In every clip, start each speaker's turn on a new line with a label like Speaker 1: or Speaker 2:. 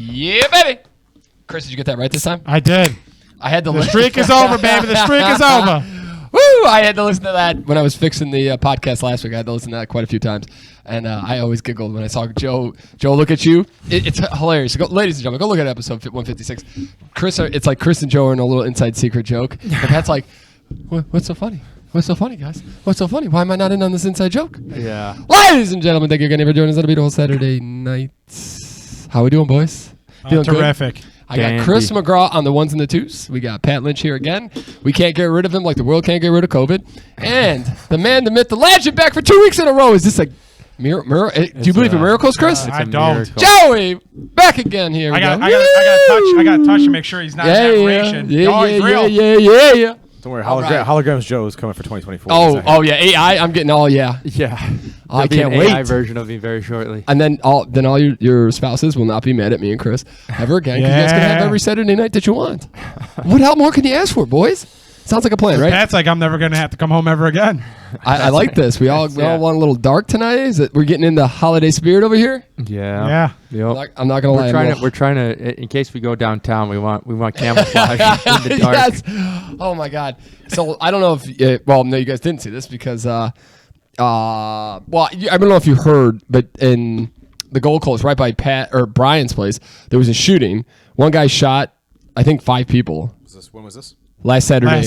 Speaker 1: Yeah, baby. Chris, did you get that right this time?
Speaker 2: I did.
Speaker 1: I had to.
Speaker 2: The streak is over, baby. The streak is over.
Speaker 1: Woo! I had to listen to that when I was fixing the podcast last week. I had to listen to that quite a few times, and I always giggled when I saw Joe. Joe, look at you! It's hilarious. Ladies and gentlemen, go look at episode 156. Chris, it's like Chris and Joe are in a little inside secret joke. And Pat's like, "What's so funny? What's so funny, guys? What's so funny? Why am I not in on this inside joke?"
Speaker 3: Yeah.
Speaker 1: Ladies and gentlemen, thank you again for joining us on a beautiful Saturday night. How we doing, boys? Feeling
Speaker 2: Terrific.
Speaker 1: Good? I got Chris McGraw on the ones and the twos. We got Pat Lynch here again. We can't get rid of him like the world can't get rid of COVID. And the man, the myth, the legend, back for 2 weeks in a row. Is this a miracle? Do you believe in miracles, Chris?
Speaker 2: I don't.
Speaker 1: Joey, back again here.
Speaker 2: I got to touch to make sure he's not an aberration. He's real.
Speaker 1: Yeah.
Speaker 4: Don't worry, Holograms Joe is coming for 2024.
Speaker 1: Oh yeah, AI. I'm getting all
Speaker 3: Yeah.
Speaker 1: I can't wait.
Speaker 3: AI version of me very shortly.
Speaker 1: And then all your spouses will not be mad at me and Chris ever again because you guys can have every Saturday night that you want. What more can you ask for, boys? Sounds like a plan, right?
Speaker 2: Pat's like, I'm never going to have to come home ever again.
Speaker 1: I like this. We all want a little dark tonight. Is it? We're getting in the holiday spirit over here.
Speaker 3: Yeah.
Speaker 2: Yep.
Speaker 1: I'm not gonna lie.
Speaker 3: We're trying to. In case we go downtown, we want camouflage in the dark.
Speaker 1: Yes. Oh my God. So I don't know if. No, you guys didn't see this because. I don't know if you heard, but in the Gold Coast, right by Pat or Brian's place, there was a shooting. One guy shot, I think, 5 people.
Speaker 4: When was this?
Speaker 1: Last Saturday.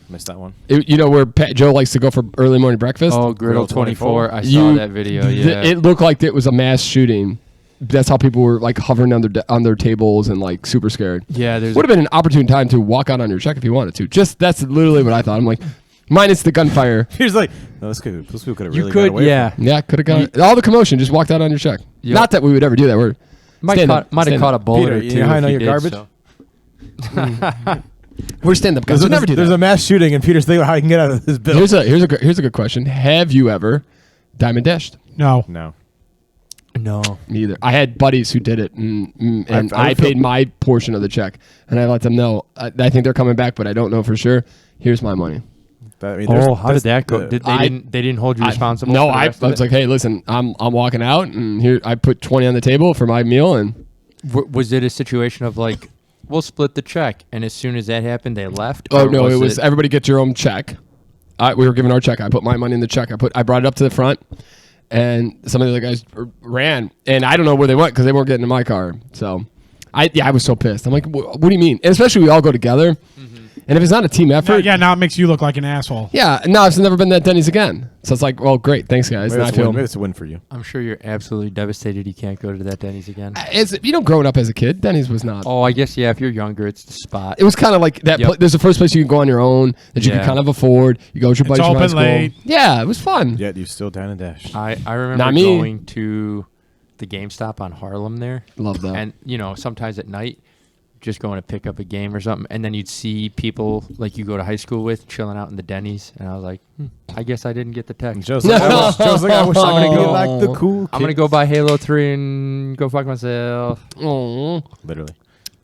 Speaker 4: Missed that one.
Speaker 1: Where Joe likes to go for early morning breakfast?
Speaker 3: Oh, Griddle 24. I saw that video, yeah.
Speaker 1: It looked like it was a mass shooting. That's how people were like hovering on their tables and like super scared.
Speaker 3: Yeah,
Speaker 1: would have been an opportune time to walk out on your check if you wanted to. That's literally what I thought. I'm like, minus the gunfire.
Speaker 4: He was like, no, those people could have really
Speaker 3: got
Speaker 4: away.
Speaker 1: Yeah, could have got all the commotion. Just walked out on your check.
Speaker 3: Yep.
Speaker 1: Not that we would ever do that. We're
Speaker 3: might have caught a bullet
Speaker 4: Peter,
Speaker 3: or two.
Speaker 4: You know how I know you're garbage?
Speaker 1: We're stand-up guys. Never do that.
Speaker 4: There's a mass shooting, and Peter's thinking about how he can get out of this bill.
Speaker 1: Here's a good question. Have you ever diamond dashed?
Speaker 2: No.
Speaker 1: Me either. I had buddies who did it, and I paid my portion of the check, and I let them know. I think they're coming back, but I don't know for sure. Here's my money.
Speaker 3: How did that go? They didn't hold you responsible?
Speaker 1: No, I was like, hey, listen, I'm walking out, and here I put 20 on the table for my meal, and
Speaker 3: was it a situation of like, we'll split the check, and as soon as that happened, they left?
Speaker 1: Oh no, it was everybody get your own check. We were given our check. I put my money in the check. I brought it up to the front, and some of the other guys ran, and I don't know where they went because they weren't getting in my car. So, I was so pissed. I'm like, what do you mean? And especially we all go together. And if it's not a team effort...
Speaker 2: now it makes you look like an asshole.
Speaker 1: Yeah, no, it's never been that Denny's again. So it's like, well, great, thanks, guys.
Speaker 4: Maybe it's a win for you.
Speaker 3: I'm sure you're absolutely devastated you can't go to that Denny's again.
Speaker 1: Growing up as a kid, Denny's was not...
Speaker 3: Oh, I guess, yeah, if you're younger, it's the spot.
Speaker 1: It was kind of like that.
Speaker 3: Yep.
Speaker 1: There's the first place you can go on your own that you can kind of afford. You go with your buddies from high school.
Speaker 2: Late.
Speaker 1: Yeah, it was fun.
Speaker 4: Yet you still down and dash.
Speaker 3: I remember going to the GameStop on Harlem there.
Speaker 1: Love that.
Speaker 3: And, sometimes at night... just going to pick up a game or something, and then you'd see people like you go to high school with chilling out in the Denny's, and I was like, I guess I didn't get the text.
Speaker 4: Joe's like, I wish I'm going to go back the cool kids.
Speaker 3: I'm going to go buy Halo 3 and go fuck myself.
Speaker 4: Literally.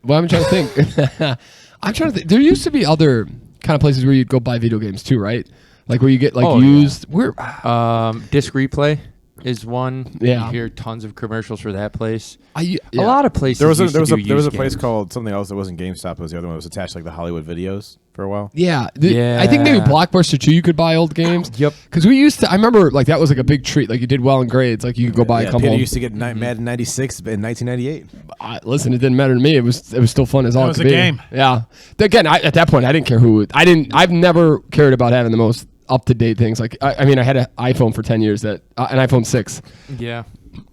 Speaker 1: Well, I'm trying to think. There used to be other kind of places where you'd go buy video games too, right? Like where you get used.
Speaker 3: Yeah. Disc Replay is one.
Speaker 1: Yeah.
Speaker 3: You hear tons of commercials for that place.
Speaker 1: A
Speaker 3: lot of places.
Speaker 4: There was a place called something else that wasn't GameStop. It was the other one. It was attached to like the Hollywood Videos for a while.
Speaker 1: Yeah. I think maybe Blockbuster too. You could buy old games.
Speaker 3: Yep.
Speaker 1: Because we used to. I remember like that was like a big treat. Like you did well in grades. Like you could go buy a couple.
Speaker 4: Peter used to get Madden 96 in 1998.
Speaker 1: Listen, it didn't matter to me. It was still fun as all
Speaker 2: it
Speaker 1: could
Speaker 2: was
Speaker 1: be.
Speaker 2: a game.
Speaker 1: Yeah. Again, at that point, I didn't care who. I've never cared about having the most up-to-date things. Like I had an iPhone for 10 years, an iPhone 6.
Speaker 3: Yeah.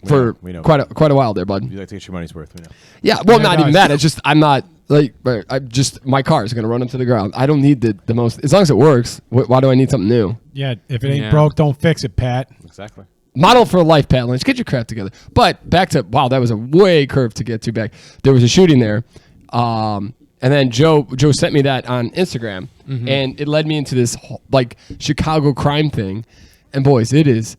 Speaker 1: For
Speaker 4: we know.
Speaker 1: quite a while there, bud.
Speaker 4: You like to get your money's worth, we know.
Speaker 1: Yeah, well, not even that. It's just I'm not like my car is gonna run into the ground. I don't need the most. As long as it works, why do I need something new?
Speaker 2: Yeah, if it ain't broke, don't fix it, Pat.
Speaker 4: Exactly.
Speaker 1: Model for life, Pat Lynch. Get your crap together. But back to that was a way curve to get to back. There was a shooting there. And then Joe sent me that on Instagram, and it led me into this like Chicago crime thing. And boys, it is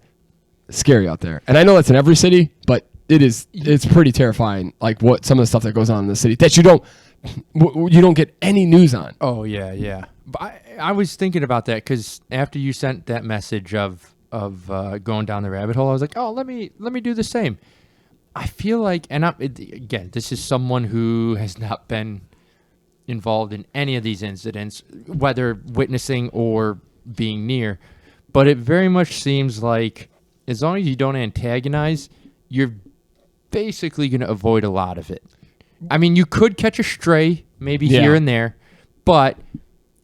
Speaker 1: scary out there. And I know that's in every city, but it's pretty terrifying. Like what some of the stuff that goes on in the city that you don't get any news on.
Speaker 3: Oh yeah. But I was thinking about that because after you sent that message of going down the rabbit hole, I was like, oh, let me do the same. I feel like, and again, this is someone who has not been involved in any of these incidents, whether witnessing or being near, but it very much seems like as long as you don't antagonize, you're basically going to avoid a lot of it. I mean, you could catch a stray maybe here and there, but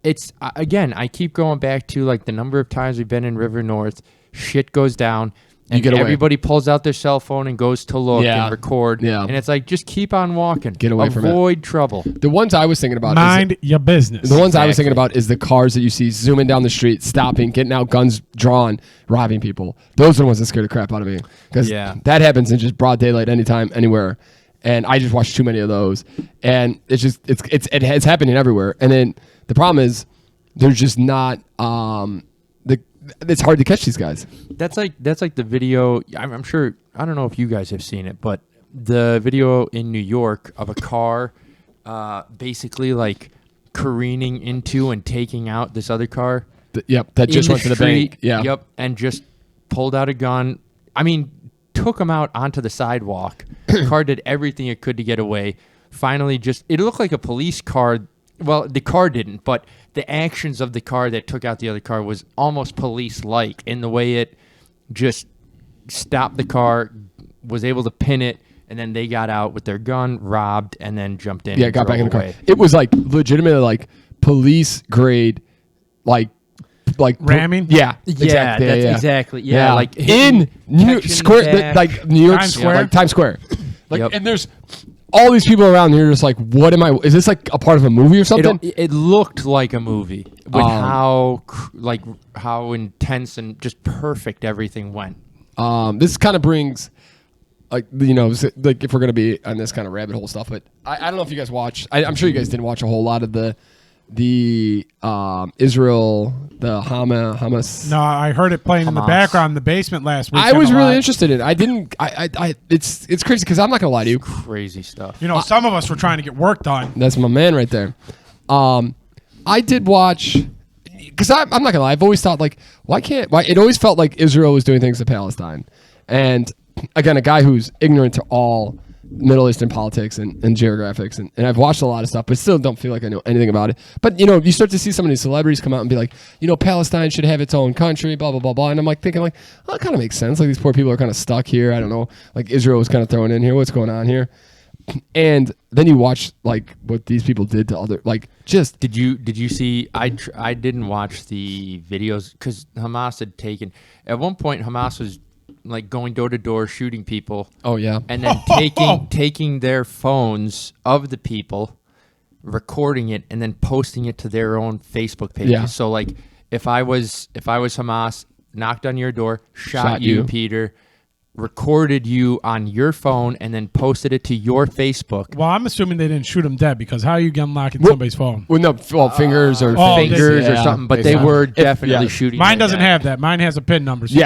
Speaker 3: it's, again, I keep going back to like the number of times we've been in River North, shit goes down, and everybody pulls out their cell phone and goes to look and record. Yeah. And it's like, just keep on walking.
Speaker 1: Get away from it.
Speaker 3: Avoid trouble.
Speaker 1: The ones I was thinking about
Speaker 2: Mind your business.
Speaker 1: The ones I was thinking about is the cars that you see zooming down the street, stopping, getting out, guns drawn, robbing people. Those are the ones that scare the crap out of me. Because that happens in just broad daylight anytime, anywhere. And I just watch too many of those. And it's happening everywhere. And then the problem is there's just not it's hard to catch these guys.
Speaker 3: That's like the video. I'm sure. I don't know if you guys have seen it, but the video in New York of a car, basically like careening into and taking out this other car.
Speaker 1: That just went to the bank.
Speaker 3: Yep, and just pulled out a gun. I mean, took him out onto the sidewalk. The car did everything it could to get away. Finally, it looked like a police car. Well, the car didn't, but the actions of the car that took out the other car was almost police-like in the way it just stopped the car, was able to pin it, and then they got out with their gun, robbed, and then jumped in.
Speaker 1: Yeah, got back in the car. It was like legitimately like police grade, like
Speaker 2: ramming.
Speaker 3: Yeah, exactly. Yeah, like
Speaker 1: in New Square, like New York Square, like Times Square. Like, and there's all these people around here just like, what am I? Is this like a part of a movie or something?
Speaker 3: It looked like a movie with how intense and just perfect everything went.
Speaker 1: This kind of brings, like, you know, like if we're gonna be on this kind of rabbit hole stuff, but I don't know if you guys watched. I'm sure you guys didn't watch a whole lot of the Israel, the Hamas.
Speaker 2: No, I heard it playing in the background in the basement last week.
Speaker 1: I was really interested in it. I didn't. It's crazy because I'm not gonna lie to you.
Speaker 3: Crazy stuff.
Speaker 2: You know, some of us were trying to get work done.
Speaker 1: That's my man right there. I did watch because I'm not gonna lie. I've always thought like, why? It always felt like Israel was doing things to Palestine, and again, a guy who's ignorant to all Middle Eastern politics and geographics, and I've watched a lot of stuff, but still don't feel like I know anything about it. But, you know, you start to see some of these celebrities come out and be like, you know, Palestine should have its own country, blah, blah, blah, blah. And I'm like thinking like, oh, that kind of makes sense. Like these poor people are kind of stuck here. I don't know. Like Israel was kind of thrown in here. What's going on here? And then you watch like what these people did to other, like just.
Speaker 3: Did you see, I didn't watch the videos because Hamas had taken, at one point Hamas was like going door to door shooting people.
Speaker 1: Oh yeah.
Speaker 3: And then taking their phones of the people, recording it, and then posting it to their own Facebook pages.
Speaker 1: Yeah.
Speaker 3: So like if I was Hamas, knocked on your door, shot you, Peter, recorded you on your phone, and then posted it to your Facebook.
Speaker 2: Well, I'm assuming they didn't shoot him dead because how are you unlocking somebody's phone?
Speaker 1: Well, no, fingers or
Speaker 3: fingers or something, but they were definitely shooting.
Speaker 2: Mine doesn't have that. Mine has a PIN number. So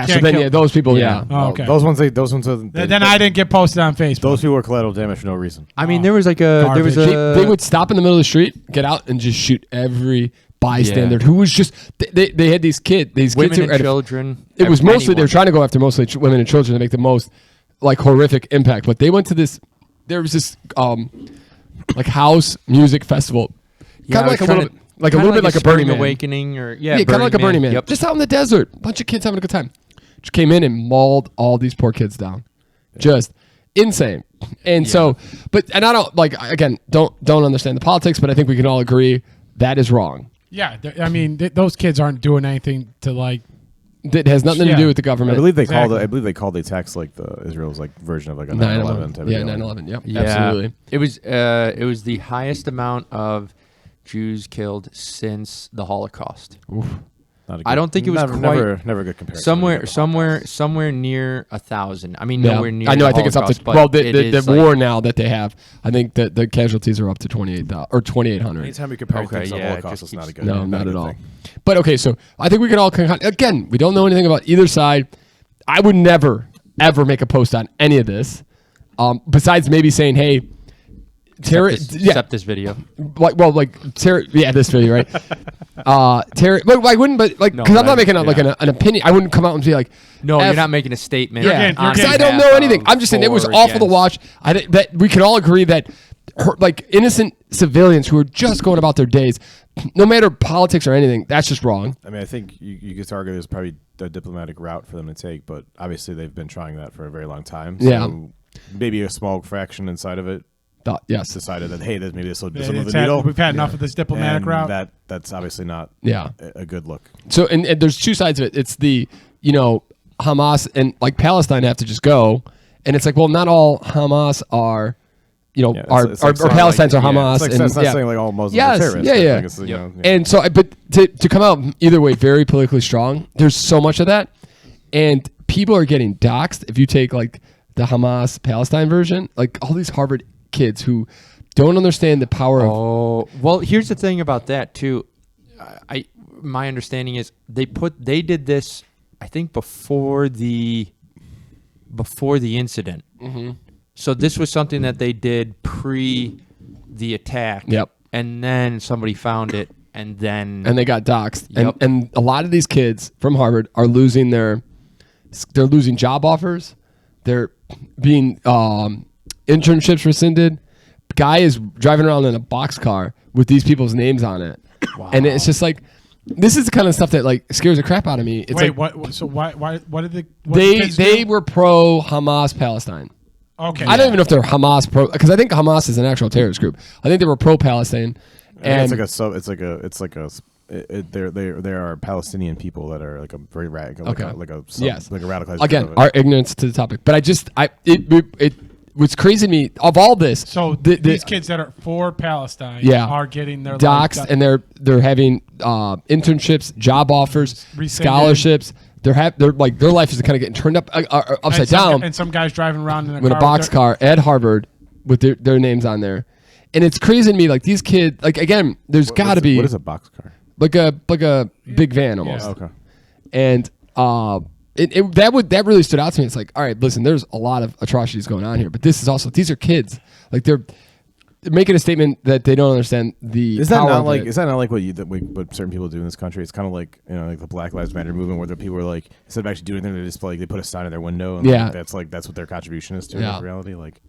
Speaker 1: those people,
Speaker 2: Oh, okay.
Speaker 4: Those ones.
Speaker 2: Then I didn't get posted on Facebook.
Speaker 4: Those people were collateral damage for no reason.
Speaker 3: I mean, there was like they
Speaker 1: would stop in the middle of the street, get out, and just shoot every bystander who was just they had these
Speaker 3: women
Speaker 1: kids
Speaker 3: and children.
Speaker 1: It was mostly they were trying to go after mostly women and children to make the most like horrific impact. But they went to this. There was this like house music festival, kind of like a little bit like a Burning Man.
Speaker 3: Awakening or
Speaker 1: kind of like a Burning Man. Yep. Just out in the desert, a bunch of kids having a good time. Just came in and mauled all these poor kids down, just insane. And so, and I don't like again don't understand the politics, but I think we can all agree that is wrong.
Speaker 2: Yeah, I mean, those kids aren't doing anything to like.
Speaker 1: That has nothing to do with the government.
Speaker 4: I believe they called the attacks like the Israel's like version of like a 9/11 type of deal.
Speaker 1: 9/11. Yep. Yeah, absolutely.
Speaker 3: It was the highest amount of Jews killed since the Holocaust.
Speaker 1: Oof.
Speaker 3: I don't think it was
Speaker 4: never a good comparison.
Speaker 3: Somewhere near 1,000. I mean, nowhere near.
Speaker 1: I know. I think it's up to. Well, the
Speaker 3: like,
Speaker 1: war now that they have, I think that the casualties are up to 28,000 or 2,800.
Speaker 4: Anytime you compare things to the Holocaust, it's not a good.
Speaker 1: No, not at all. But okay, so I think we can all again. We don't know anything about either side. I would never ever make a post on any of this, besides maybe saying, hey,
Speaker 3: Except this video.
Speaker 1: This video, right? Terry, but I wouldn't, but like, because I'm not making an opinion. I wouldn't come out and be like,
Speaker 3: no, you're not making a statement.
Speaker 1: Yeah, because I don't know anything. I'm just saying it was awful to watch. I think that we can all agree that, like, innocent civilians who are just going about their days, no matter politics or anything, that's just wrong.
Speaker 4: I mean, I think you could argue there's probably a diplomatic route for them to take, but obviously they've been trying that for a very long time. So maybe a small fraction inside of it.
Speaker 1: Yes.
Speaker 4: Decided that, hey, maybe this will move the needle.
Speaker 2: We've had enough of this diplomatic route.
Speaker 4: That's obviously not a good look.
Speaker 1: So and there's two sides of it. It's the Hamas and like Palestine have to just go, and it's like, well, not all Hamas are. Our Palestinians are Hamas.
Speaker 4: It's not saying like all Muslims are terrorists.
Speaker 1: And so, but to come out either way very politically strong, there's so much of that, and people are getting doxxed. If you take like the Hamas Palestine version, like all these Harvard kids who don't understand the power of.
Speaker 3: Well, here's the thing about that too. My understanding is they did this, I think, before the incident. Mm-hmm. So this was something that they did pre the attack.
Speaker 1: Yep.
Speaker 3: And then somebody found it, and
Speaker 1: they got doxxed.
Speaker 3: Yep.
Speaker 1: And a lot of these kids from Harvard are losing job offers. They're being internships rescinded. Guy is driving around in a boxcar with these people's names on it. Wow. And it's just like, this is the kind of stuff that like scares the crap out of me. It's
Speaker 2: Wait,
Speaker 1: like,
Speaker 2: what? So why? What did
Speaker 1: they were pro Hamas Palestine.
Speaker 2: Okay.
Speaker 1: I don't even know if they're Hamas pro, because I think Hamas is an actual terrorist group. I think they were pro Palestine. And there are Palestinian people that are like a very radical, like a radicalized. Again, our ignorance to the topic, but it what's crazy to me of all this.
Speaker 2: So these kids that are for Palestine are getting their
Speaker 1: doxxed, and they're having internships, job offers, scholarships. They're like their life is kind of getting turned upside down.
Speaker 2: And some guys driving around in
Speaker 1: a boxcar at Harvard with their names on there, and it's crazy to me. Like these kids, like again, there's got to be
Speaker 4: what is a boxcar?
Speaker 1: Like a big van almost.
Speaker 4: Yeah. Okay.
Speaker 1: And that really stood out to me. It's like, all right, listen, there's a lot of atrocities going on here, but these are kids. Like they're making a statement that they don't understand the power of it.
Speaker 4: Is that not like what certain people do in this country? It's kind of like like the Black Lives Matter movement, where the people are like, instead of actually doing anything, they just they put a sign in their window, and that's what their contribution is to reality. Like,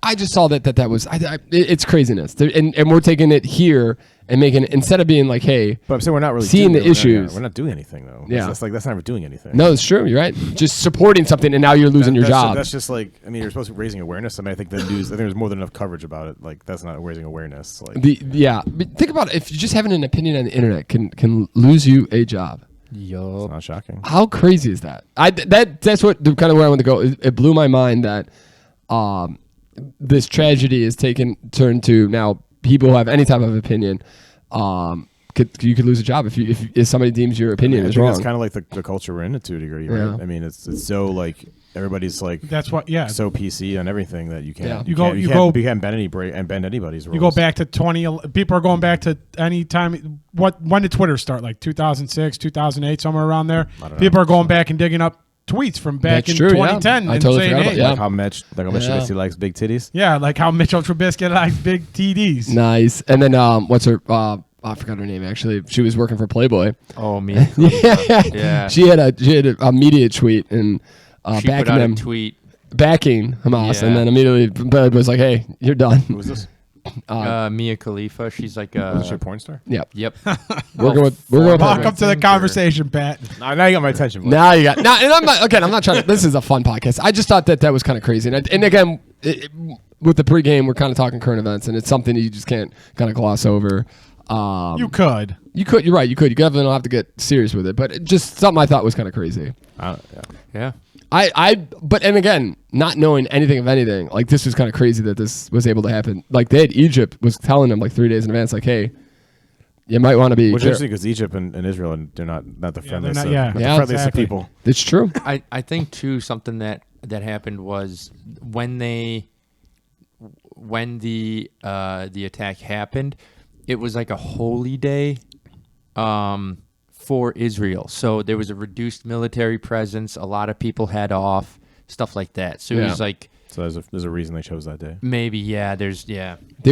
Speaker 1: I just saw that was it's craziness, and we're taking it here and making it, instead of being like, hey,
Speaker 4: but I'm saying we're not really
Speaker 1: seeing the issues.
Speaker 4: We're not doing anything though.
Speaker 1: Yeah,
Speaker 4: that's not doing anything.
Speaker 1: No, it's true. You're right. Just supporting something, and now you're losing your job.
Speaker 4: That's just like, I mean, you're supposed to be raising awareness. I mean, I think the news. I think there's more than enough coverage about it. Like, that's not raising awareness. Like,
Speaker 1: but think about it. If you just having an opinion on the internet can lose you a job.
Speaker 3: Yo,
Speaker 4: it's not shocking.
Speaker 1: How crazy is that? That's what kind of where I want to go. It blew my mind that this tragedy is turned to now people who have any type of opinion. You could lose a job if somebody deems your opinion is wrong.
Speaker 4: It's kind of like the culture we're in to a degree, right? Yeah. I mean, it's so like everybody's like
Speaker 2: that's what
Speaker 4: so PC on everything that you can't
Speaker 2: you can't
Speaker 4: bend anybody's rules.
Speaker 2: You go back to 20. People are going back to any time. When did Twitter start? Like 2006, 2008, somewhere around there. People are going back and digging up tweets from back in 2010.
Speaker 1: Yeah. I totally forgot about that.
Speaker 4: Like how Mitch Trubisky likes big titties.
Speaker 2: Yeah, like how Mitchell Trubisky likes big TDs.
Speaker 1: Nice. And then what's her? I forgot her name actually. She was working for Playboy.
Speaker 3: Oh, me.
Speaker 1: Yeah. She had a media tweet and
Speaker 3: she put out a tweet
Speaker 1: backing Hamas, and then immediately was like, "Hey, you're done."
Speaker 4: Who was this?
Speaker 3: Mia Khalifa. She's like
Speaker 4: was she a porn star?
Speaker 1: Yep.
Speaker 3: We're
Speaker 1: going.
Speaker 2: Welcome to the conversation, Pat.
Speaker 4: Now you got my attention. Boy.
Speaker 1: Now you got. Now, and I'm not trying to. This is a fun podcast. I just thought that was kind of crazy, and again, with the pregame, we're kind of talking current events, and it's something you just can't kind of gloss over.
Speaker 2: You could.
Speaker 1: You're right. You could. You definitely don't have to get serious with it, but it just something I thought was kind of crazy.
Speaker 3: Yeah.
Speaker 1: But again, not knowing anything of anything, like this was kind of crazy that this was able to happen. Like Egypt was telling them like 3 days in advance, like, hey, you might want to be.
Speaker 4: Which is interesting because Egypt and Israel, they're not the friendliest. The friendliest of people.
Speaker 1: It's true.
Speaker 3: I think too something that happened was when the attack happened, it was like a holy day for Israel. So there was a reduced military presence. A lot of people had off, stuff like that. So it was like...
Speaker 4: So there's a reason they chose that day.
Speaker 3: Maybe, yeah. They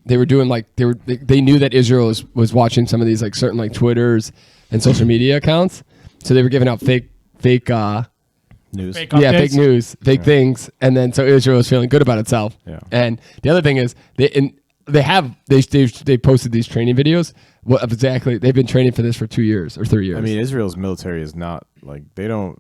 Speaker 1: they were doing like they knew that Israel was watching some of these like certain like Twitters and social media accounts, so they were giving out fake
Speaker 4: news.
Speaker 2: Fake
Speaker 1: yeah,
Speaker 2: updates.
Speaker 1: fake news, fake things, and then so Israel was feeling good about itself.
Speaker 4: Yeah.
Speaker 1: And the other thing is they posted these training videos. What exactly? They've been training for this for 2 years or 3 years.
Speaker 4: I mean, Israel's military is not like they don't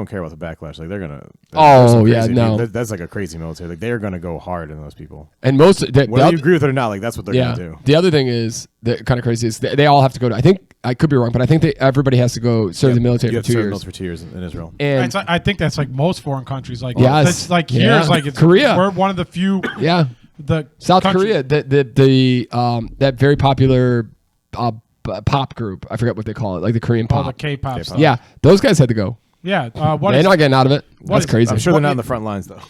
Speaker 4: care about the backlash. Like they're gonna.
Speaker 1: Oh, yeah, no.
Speaker 4: That's like a crazy military. Like they are gonna go hard on those people.
Speaker 1: and most
Speaker 4: Whether you agree with it or not, like that's what they're gonna do.
Speaker 1: The other thing is that kind of crazy is they all have to go to. I think I could be wrong, but I think everybody has to go serve the military
Speaker 4: You
Speaker 1: for
Speaker 4: have to
Speaker 1: 2
Speaker 4: serve
Speaker 1: years.
Speaker 4: military for 2 years in Israel.
Speaker 1: And
Speaker 2: I think that's like most foreign countries. Like
Speaker 1: Yes.
Speaker 2: that's like
Speaker 1: Yeah.
Speaker 2: here's like it's
Speaker 1: Korea.
Speaker 2: We're one of the few.
Speaker 1: yeah,
Speaker 2: The
Speaker 1: South
Speaker 2: country-
Speaker 1: Korea, that very popular pop group. I forget what they call it, like the Korean
Speaker 2: All
Speaker 1: pop.
Speaker 2: the K-pop stuff.
Speaker 1: Yeah, those guys had to go.
Speaker 2: Yeah. What
Speaker 1: They're
Speaker 2: is?
Speaker 1: not getting out of it.
Speaker 2: what
Speaker 1: That's
Speaker 2: is-
Speaker 1: crazy.
Speaker 4: I'm sure they're not
Speaker 2: What-
Speaker 4: on the front lines though.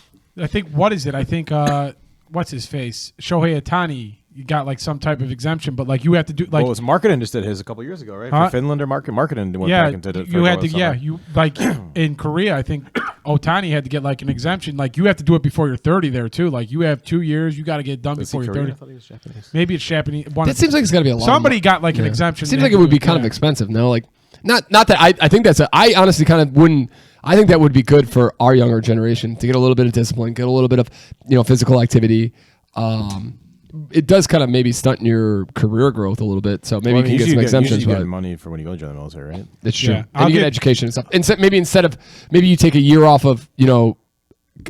Speaker 2: I think what is it? I think what's his face? Shohei Ohtani. You got like some type of exemption, but like you have to do like
Speaker 4: Well, it was Marketing just did his a couple years ago, right?
Speaker 2: Huh?
Speaker 4: For Finland or Marketing went
Speaker 2: yeah,
Speaker 4: back and did it.
Speaker 2: you had to you like in Korea. I think Ohtani had to get like an exemption. Like you have to do it before you're 30 there too. Like you have 2 years. You got to get done before you're 30.
Speaker 4: I thought he was Japanese.
Speaker 2: Maybe it's Japanese.
Speaker 1: That seems like it's got to be a lot.
Speaker 2: Somebody got like an exemption.
Speaker 1: Seems
Speaker 2: They
Speaker 1: like
Speaker 2: had
Speaker 1: it
Speaker 2: to
Speaker 1: would
Speaker 2: do
Speaker 1: be kind of
Speaker 2: yeah.
Speaker 1: expensive. No, like not that I think that's I honestly kind of wouldn't. I think that would be good for our younger generation to get a little bit of discipline, get a little bit of physical activity. It does kind of maybe stunt your career growth a little bit, so maybe you can get some exemptions.
Speaker 4: You get
Speaker 1: But
Speaker 4: money for when you go into the military, right?
Speaker 1: that's true,
Speaker 2: Yeah.
Speaker 1: and you get education and stuff. Maybe you take a year off of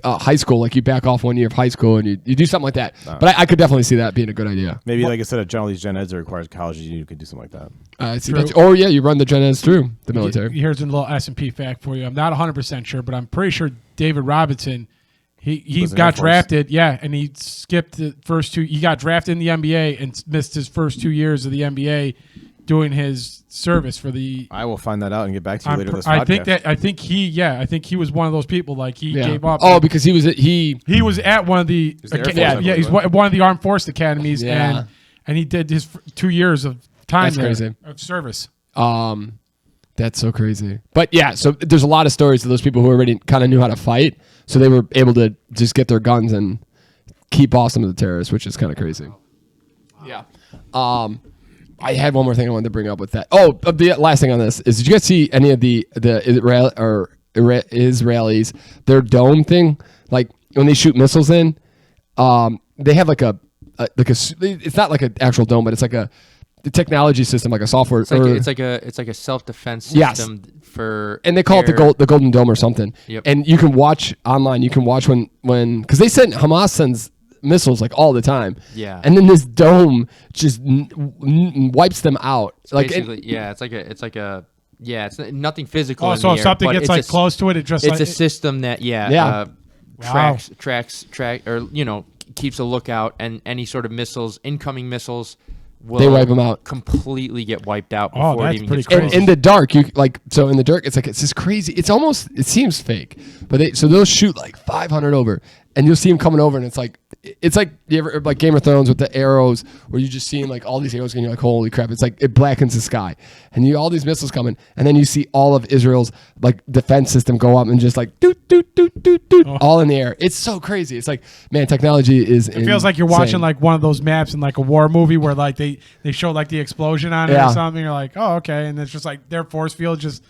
Speaker 1: high school, like you back off 1 year of high school and you do something like that. But I could definitely see that being a good idea.
Speaker 4: Maybe like instead of all these gen eds that requires college, you could do something like that.
Speaker 1: I see
Speaker 2: True.
Speaker 1: that. Or you run the gen eds through the military.
Speaker 2: Here's a little S&P fact for you. I'm not 100% sure, but I'm pretty sure David Robinson, he
Speaker 4: Was in
Speaker 2: got
Speaker 4: Air Force.
Speaker 2: drafted, and he skipped the first two. He got drafted in the NBA and missed his first 2 years of the NBA doing his service for the.
Speaker 4: I will find that out and get back to you later this
Speaker 2: I
Speaker 4: podcast.
Speaker 2: think he was one of those people. Like he
Speaker 1: Yeah.
Speaker 2: gave up.
Speaker 1: Oh, because he
Speaker 2: was at one of the
Speaker 4: the Air Force, I
Speaker 2: yeah
Speaker 4: believe,
Speaker 2: he's
Speaker 4: right?
Speaker 2: one of the armed force academies
Speaker 1: Yeah.
Speaker 2: and he did his 2 years of time
Speaker 1: That's
Speaker 2: there,
Speaker 1: crazy.
Speaker 2: of service.
Speaker 1: That's so crazy. But yeah, so there's a lot of stories of those people who already kind of knew how to fight, so they were able to just get their guns and keep off some of the terrorists, which is kind of crazy. Yeah. I had one more thing I wanted to bring up with that. Oh, the last thing on this is, did you guys see any of the Israelis, their dome thing? Like when they shoot missiles in, they have it's not like an actual dome, but it's like the technology system, like a software.
Speaker 3: It's like a self-defense
Speaker 1: Yes.
Speaker 3: system for,
Speaker 1: and they call it the Golden Dome or something.
Speaker 3: Yep.
Speaker 1: And you can watch online. You can watch when because Hamas sends missiles like all the time.
Speaker 3: Yeah.
Speaker 1: And then this dome just wipes them out. Like
Speaker 3: basically, it's nothing physical.
Speaker 2: Oh,
Speaker 3: in
Speaker 2: so
Speaker 3: the
Speaker 2: if
Speaker 3: air,
Speaker 2: something
Speaker 3: but
Speaker 2: gets
Speaker 3: it's
Speaker 2: like
Speaker 3: a-
Speaker 2: close to it, it just
Speaker 3: It's
Speaker 2: like
Speaker 3: a system that
Speaker 1: Wow.
Speaker 3: track or keeps a lookout, and any sort of missiles, incoming missiles, will
Speaker 1: They wipe 'em out.
Speaker 3: completely get wiped out
Speaker 2: Oh,
Speaker 3: before it
Speaker 2: that's
Speaker 3: even
Speaker 2: pretty
Speaker 3: gets
Speaker 2: crazy.
Speaker 3: close.
Speaker 1: in the dark, in the dark, it's just crazy. It seems fake, but they'll shoot like 500 over, and you'll see them coming over, and it's like you ever like Game of Thrones with the arrows, where you just seeing like all these arrows, and you're like, holy crap! It's like it blackens the sky, and all these missiles coming, and then you see all of Israel's like defense system go up and just like doot doot doot doot doot, all in the air. It's so crazy. It's like, man, technology is.
Speaker 2: It feels like you're watching like one of those maps in like a war movie where like they show like the explosion on it
Speaker 1: Yeah.
Speaker 2: or something. You're like, oh, okay, and it's just like their force field just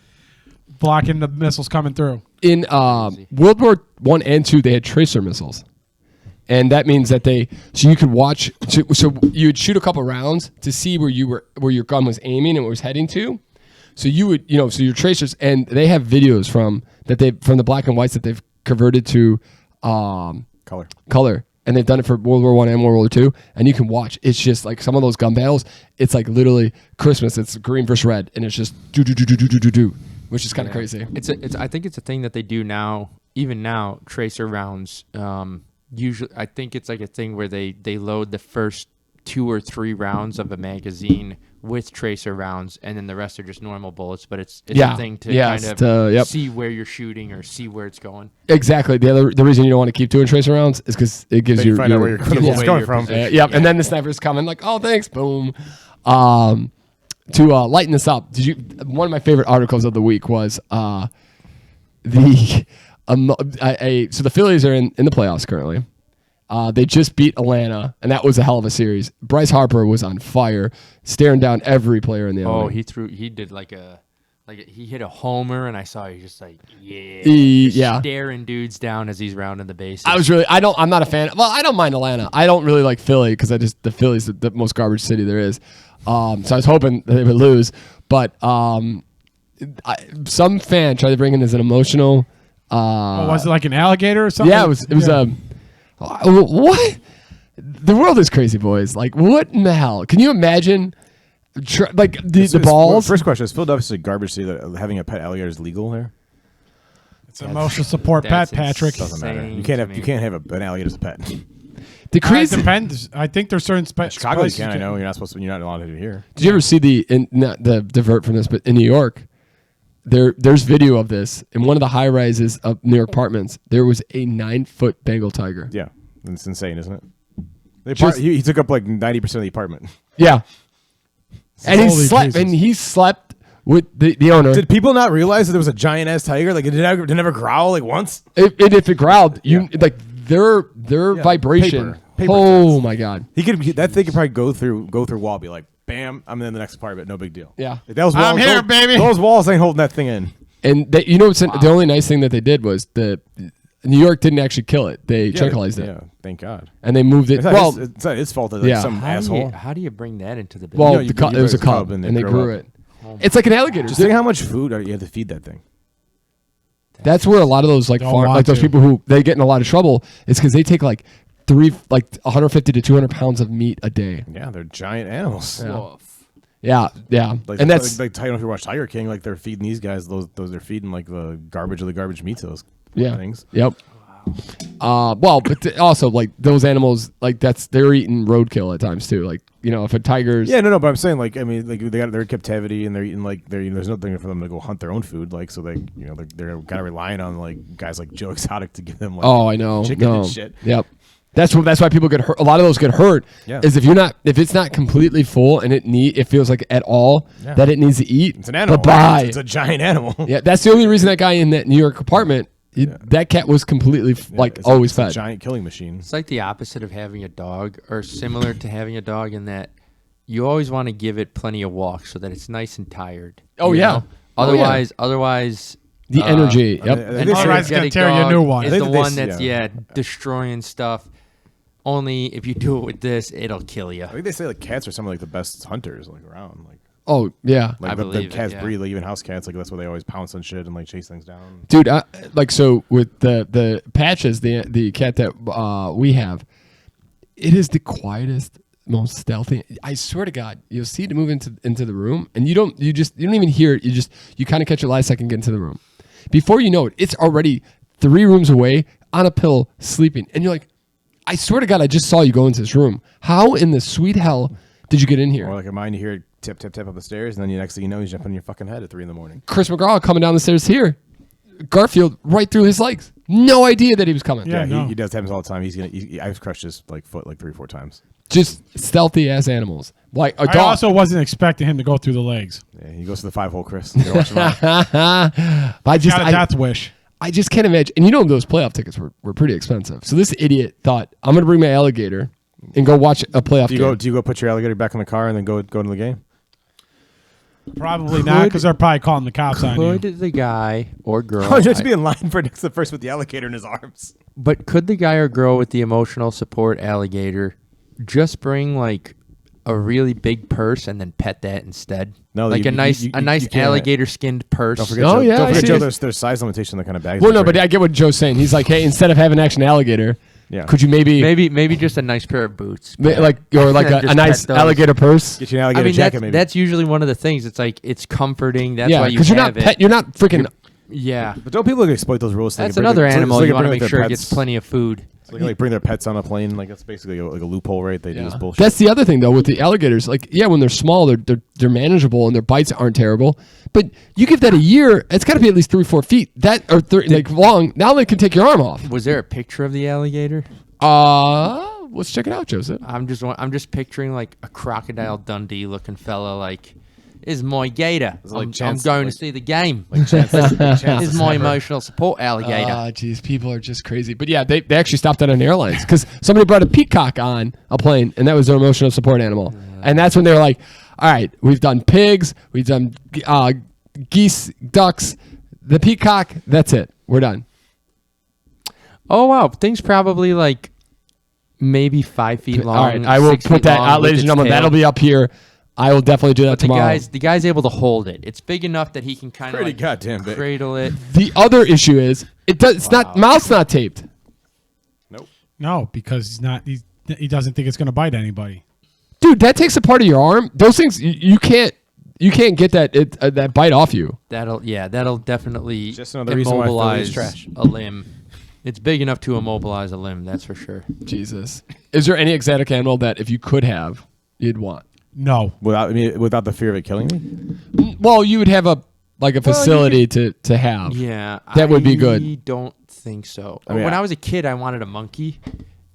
Speaker 2: blocking the missiles coming through.
Speaker 1: In World War I and II, they had tracer missiles, and that means that you could watch. So you would shoot a couple rounds to see where your gun was aiming and where it was heading to. So you would, so your tracers, and they have videos from the black and whites that they've converted to color, and they've done it for World War I and World War II, and you can watch. It's just like some of those gun battles. It's like literally Christmas. It's green versus red, and it's just do do do do do do do do, which is kind of crazy.
Speaker 3: I think it's a thing that they do now. Even now, tracer rounds. Usually, I think it's like a thing where they load the first 2 or 3 rounds of a magazine with tracer rounds, and then the rest are just normal bullets. But it's a thing to kind of see where you're shooting or see where it's going.
Speaker 1: Exactly. The reason you don't want to keep doing tracer rounds is because it gives
Speaker 4: Then you find out where your
Speaker 3: gives
Speaker 4: bullets
Speaker 3: away
Speaker 4: coming
Speaker 3: your
Speaker 4: from.
Speaker 1: yeah. And then the sniper's coming like, oh, thanks, boom. To lighten this up, one of my favorite articles of the week was so the Phillies are in the playoffs currently, They just beat Atlanta, and that was a hell of a series. Bryce Harper was on fire, staring down every player in the
Speaker 3: Oh,
Speaker 1: inning.
Speaker 3: he did he hit a homer, and I saw he just just staring dudes down as he's rounding the bases.
Speaker 1: I'm not a fan. Well, I don't mind Atlanta. I don't really like Philly because the Philly's the most garbage city there is. So I was hoping they would lose, but some fan tried to bring in as an emotional.
Speaker 2: Was it like an alligator or something?
Speaker 1: Yeah, it was. What? The world is crazy, boys. Like, what in the hell? Can you imagine? The balls.
Speaker 4: First question: is Philadelphia a garbage city that having a pet alligator is legal there?
Speaker 2: It's an emotional support pet, Patrick.
Speaker 4: Doesn't matter. You can't have an alligator as a pet.
Speaker 1: The crazy
Speaker 2: it depends. I think there's certain
Speaker 4: Chicago you can. I know you're not supposed to. You're not allowed to do it here.
Speaker 1: Did you ever see not the divert from this, but in New York? There's video of this in one of the high rises of New York apartments. There was a 9-foot Bengal tiger.
Speaker 4: Yeah, it's insane, isn't it? He took up like 90% of the apartment.
Speaker 1: Yeah, and
Speaker 2: Jesus.
Speaker 1: he slept with the owner.
Speaker 4: Did people not realize that there was a giant ass tiger? Like it never growl like once.
Speaker 1: If it growled, their vibration.
Speaker 4: Paper
Speaker 1: oh
Speaker 4: cuts.
Speaker 1: my god!
Speaker 4: That thing could probably go through wall, be like, bam, I'm in the next apartment, no big deal.
Speaker 1: Yeah,
Speaker 4: like those walls,
Speaker 2: I'm here, baby.
Speaker 4: Those walls ain't holding that thing in.
Speaker 1: And the only nice thing that they did was New York didn't actually kill it. They tranquilized it.
Speaker 4: Yeah, thank God.
Speaker 1: And they moved it.
Speaker 4: It's not his fault that some asshole.
Speaker 3: How do you bring that into the business?
Speaker 1: Well,
Speaker 4: it
Speaker 1: was a cub, and they grew it. It's like an alligator.
Speaker 4: Just think how much food you have to feed that thing.
Speaker 1: That's where a lot of those those people who they get in a lot of trouble is because they take like 150 to 200 pounds of meat a day.
Speaker 4: Yeah, they're giant animals.
Speaker 1: Yeah.
Speaker 4: Like,
Speaker 1: and that's
Speaker 4: like if you watch Tiger King, like they're feeding these guys those they're feeding like the garbage of the garbage meat to those things.
Speaker 1: Yep. But also like those animals, like they're eating roadkill at times too. Like if a tiger's
Speaker 4: but I'm saying like they're in captivity and they're eating there's nothing for them to go hunt their own food so they're kind of relying on like guys like Joe Exotic to give them
Speaker 1: I know
Speaker 4: chicken and shit.
Speaker 1: Yep. That's why people get hurt. A lot of those get hurt.
Speaker 4: Yeah.
Speaker 1: Is if it's not completely full and it feels like at all that it needs to eat.
Speaker 4: It's an animal.
Speaker 1: Bye-bye.
Speaker 4: It's a giant animal.
Speaker 1: Yeah, that's the only reason that guy in that New York apartment. That cat was completely always fed.
Speaker 4: A giant killing machine.
Speaker 3: It's like the opposite of having a dog, or similar to having a dog in that you always want to give it plenty of walks so that it's nice and tired.
Speaker 1: Oh yeah.
Speaker 3: Otherwise,
Speaker 1: the energy. Yep.
Speaker 3: An
Speaker 2: Otherwise, gonna tear you a new one.
Speaker 3: Is the one that's destroying stuff. Only if you do it with this, it'll kill you.
Speaker 4: I think they say like cats are some of like the best hunters like around. Like
Speaker 1: oh yeah,
Speaker 4: like
Speaker 3: I believe
Speaker 4: the cats
Speaker 3: it,
Speaker 4: breed like even house cats like that's why they always pounce on shit and like chase things down.
Speaker 1: Dude, so with the Patches, the cat that we have, it is the quietest, most stealthy. I swear to God, you'll see it move into the room, and you don't even hear it. You kind of catch it last second, get into the room. Before you know it, it's already 3 rooms away on a pillow sleeping, and you're like, I swear to God, I just saw you go into this room. How in the sweet hell did you get in here?
Speaker 4: Or like a mine, you hear it tip, tip, tip up the stairs, and then the next thing you know, he's jumping on your fucking head at 3 a.m.
Speaker 1: Chris McGraw coming down the stairs here. Garfield right through his legs. No idea that he was coming.
Speaker 4: Yeah, he does happens all the time. I've crushed his foot 3 or 4 times.
Speaker 1: Just stealthy ass animals. Like a dog.
Speaker 2: I also wasn't expecting him to go through the legs.
Speaker 4: Yeah, he goes to the 5-hole, Chris. You gotta watch him out.
Speaker 2: Got a death wish.
Speaker 1: I just can't imagine. And those playoff tickets were pretty expensive. So this idiot thought, I'm going to bring my alligator and go watch a playoff game.
Speaker 4: Do you go put your alligator back in the car and then go into the game?
Speaker 2: Probably not, because they're probably calling the cops on you.
Speaker 3: Could the guy or girl...
Speaker 4: Oh, just be in line for next to first with the alligator in his arms.
Speaker 3: But could the guy or girl with the emotional support alligator just bring like a really big purse and then pet that instead?
Speaker 4: No,
Speaker 3: like a nice alligator skinned purse.
Speaker 4: Don't forget, Joe, there's size limitation on the kind of bags.
Speaker 1: Well, no, but I get what Joe's saying. He's like, hey, instead of having action alligator, could you
Speaker 3: maybe just a nice pair of boots,
Speaker 1: or a nice alligator purse?
Speaker 4: Get you an alligator jacket, maybe.
Speaker 3: That's usually one of the things. It's like it's comforting. That's why you
Speaker 1: because you're not freaking.
Speaker 3: But
Speaker 4: don't people exploit those rules?
Speaker 3: That's another animal you want to make sure it gets plenty of food.
Speaker 4: So they can bring their pets on a plane. Like that's basically like a loophole, right? They do this bullshit.
Speaker 1: That's the other thing though with the alligators. Like when they're small, they're manageable and their bites aren't terrible. But you give that a year, it's got to be at least 3-4 feet long. Now they can take your arm off.
Speaker 3: Was there a picture of the alligator?
Speaker 1: Let's check it out, Joseph.
Speaker 3: I'm just picturing like a Crocodile Dundee looking fella. Like is my gator.
Speaker 4: like
Speaker 3: I'm going to see the game.
Speaker 4: Like
Speaker 3: Is my emotional support alligator.
Speaker 1: Jeez, people are just crazy. But yeah, they actually stopped that on airlines because somebody brought a peacock on a plane, and that was their emotional support animal. And that's when they were like, all right, we've done pigs, we've done geese, ducks, the peacock, that's it. We're done.
Speaker 3: Oh, wow. Thing's probably like maybe 5 feet long.
Speaker 1: All right, I will
Speaker 3: 6
Speaker 1: put
Speaker 3: feet
Speaker 1: that
Speaker 3: long
Speaker 1: out,
Speaker 3: with
Speaker 1: ladies and
Speaker 3: its
Speaker 1: gentlemen.
Speaker 3: tail.
Speaker 1: That'll be up here. I will definitely do that
Speaker 3: But
Speaker 1: tomorrow.
Speaker 3: the guy's able to hold it. It's big enough that he can kind of
Speaker 4: Pretty
Speaker 3: like
Speaker 4: goddamn big.
Speaker 3: cradle it.
Speaker 1: The other issue is it's not mouth's not taped.
Speaker 4: Nope.
Speaker 2: No, because he doesn't think it's going to bite anybody.
Speaker 1: Dude, that takes a part of your arm. Those things you can't get that bite off you.
Speaker 3: That'll definitely
Speaker 4: Just another reason why Philly is
Speaker 3: immobilize
Speaker 4: trash.
Speaker 3: a limb. It's big enough to immobilize a limb, that's for sure.
Speaker 1: Jesus. Is there any exotic animal that if you could have, you'd want?
Speaker 2: No.
Speaker 4: Without the fear of it killing me?
Speaker 1: Well, you would have a facility to have.
Speaker 3: Yeah.
Speaker 1: That would be good.
Speaker 3: I don't think so.
Speaker 4: I mean,
Speaker 3: when I was a kid, I wanted a monkey.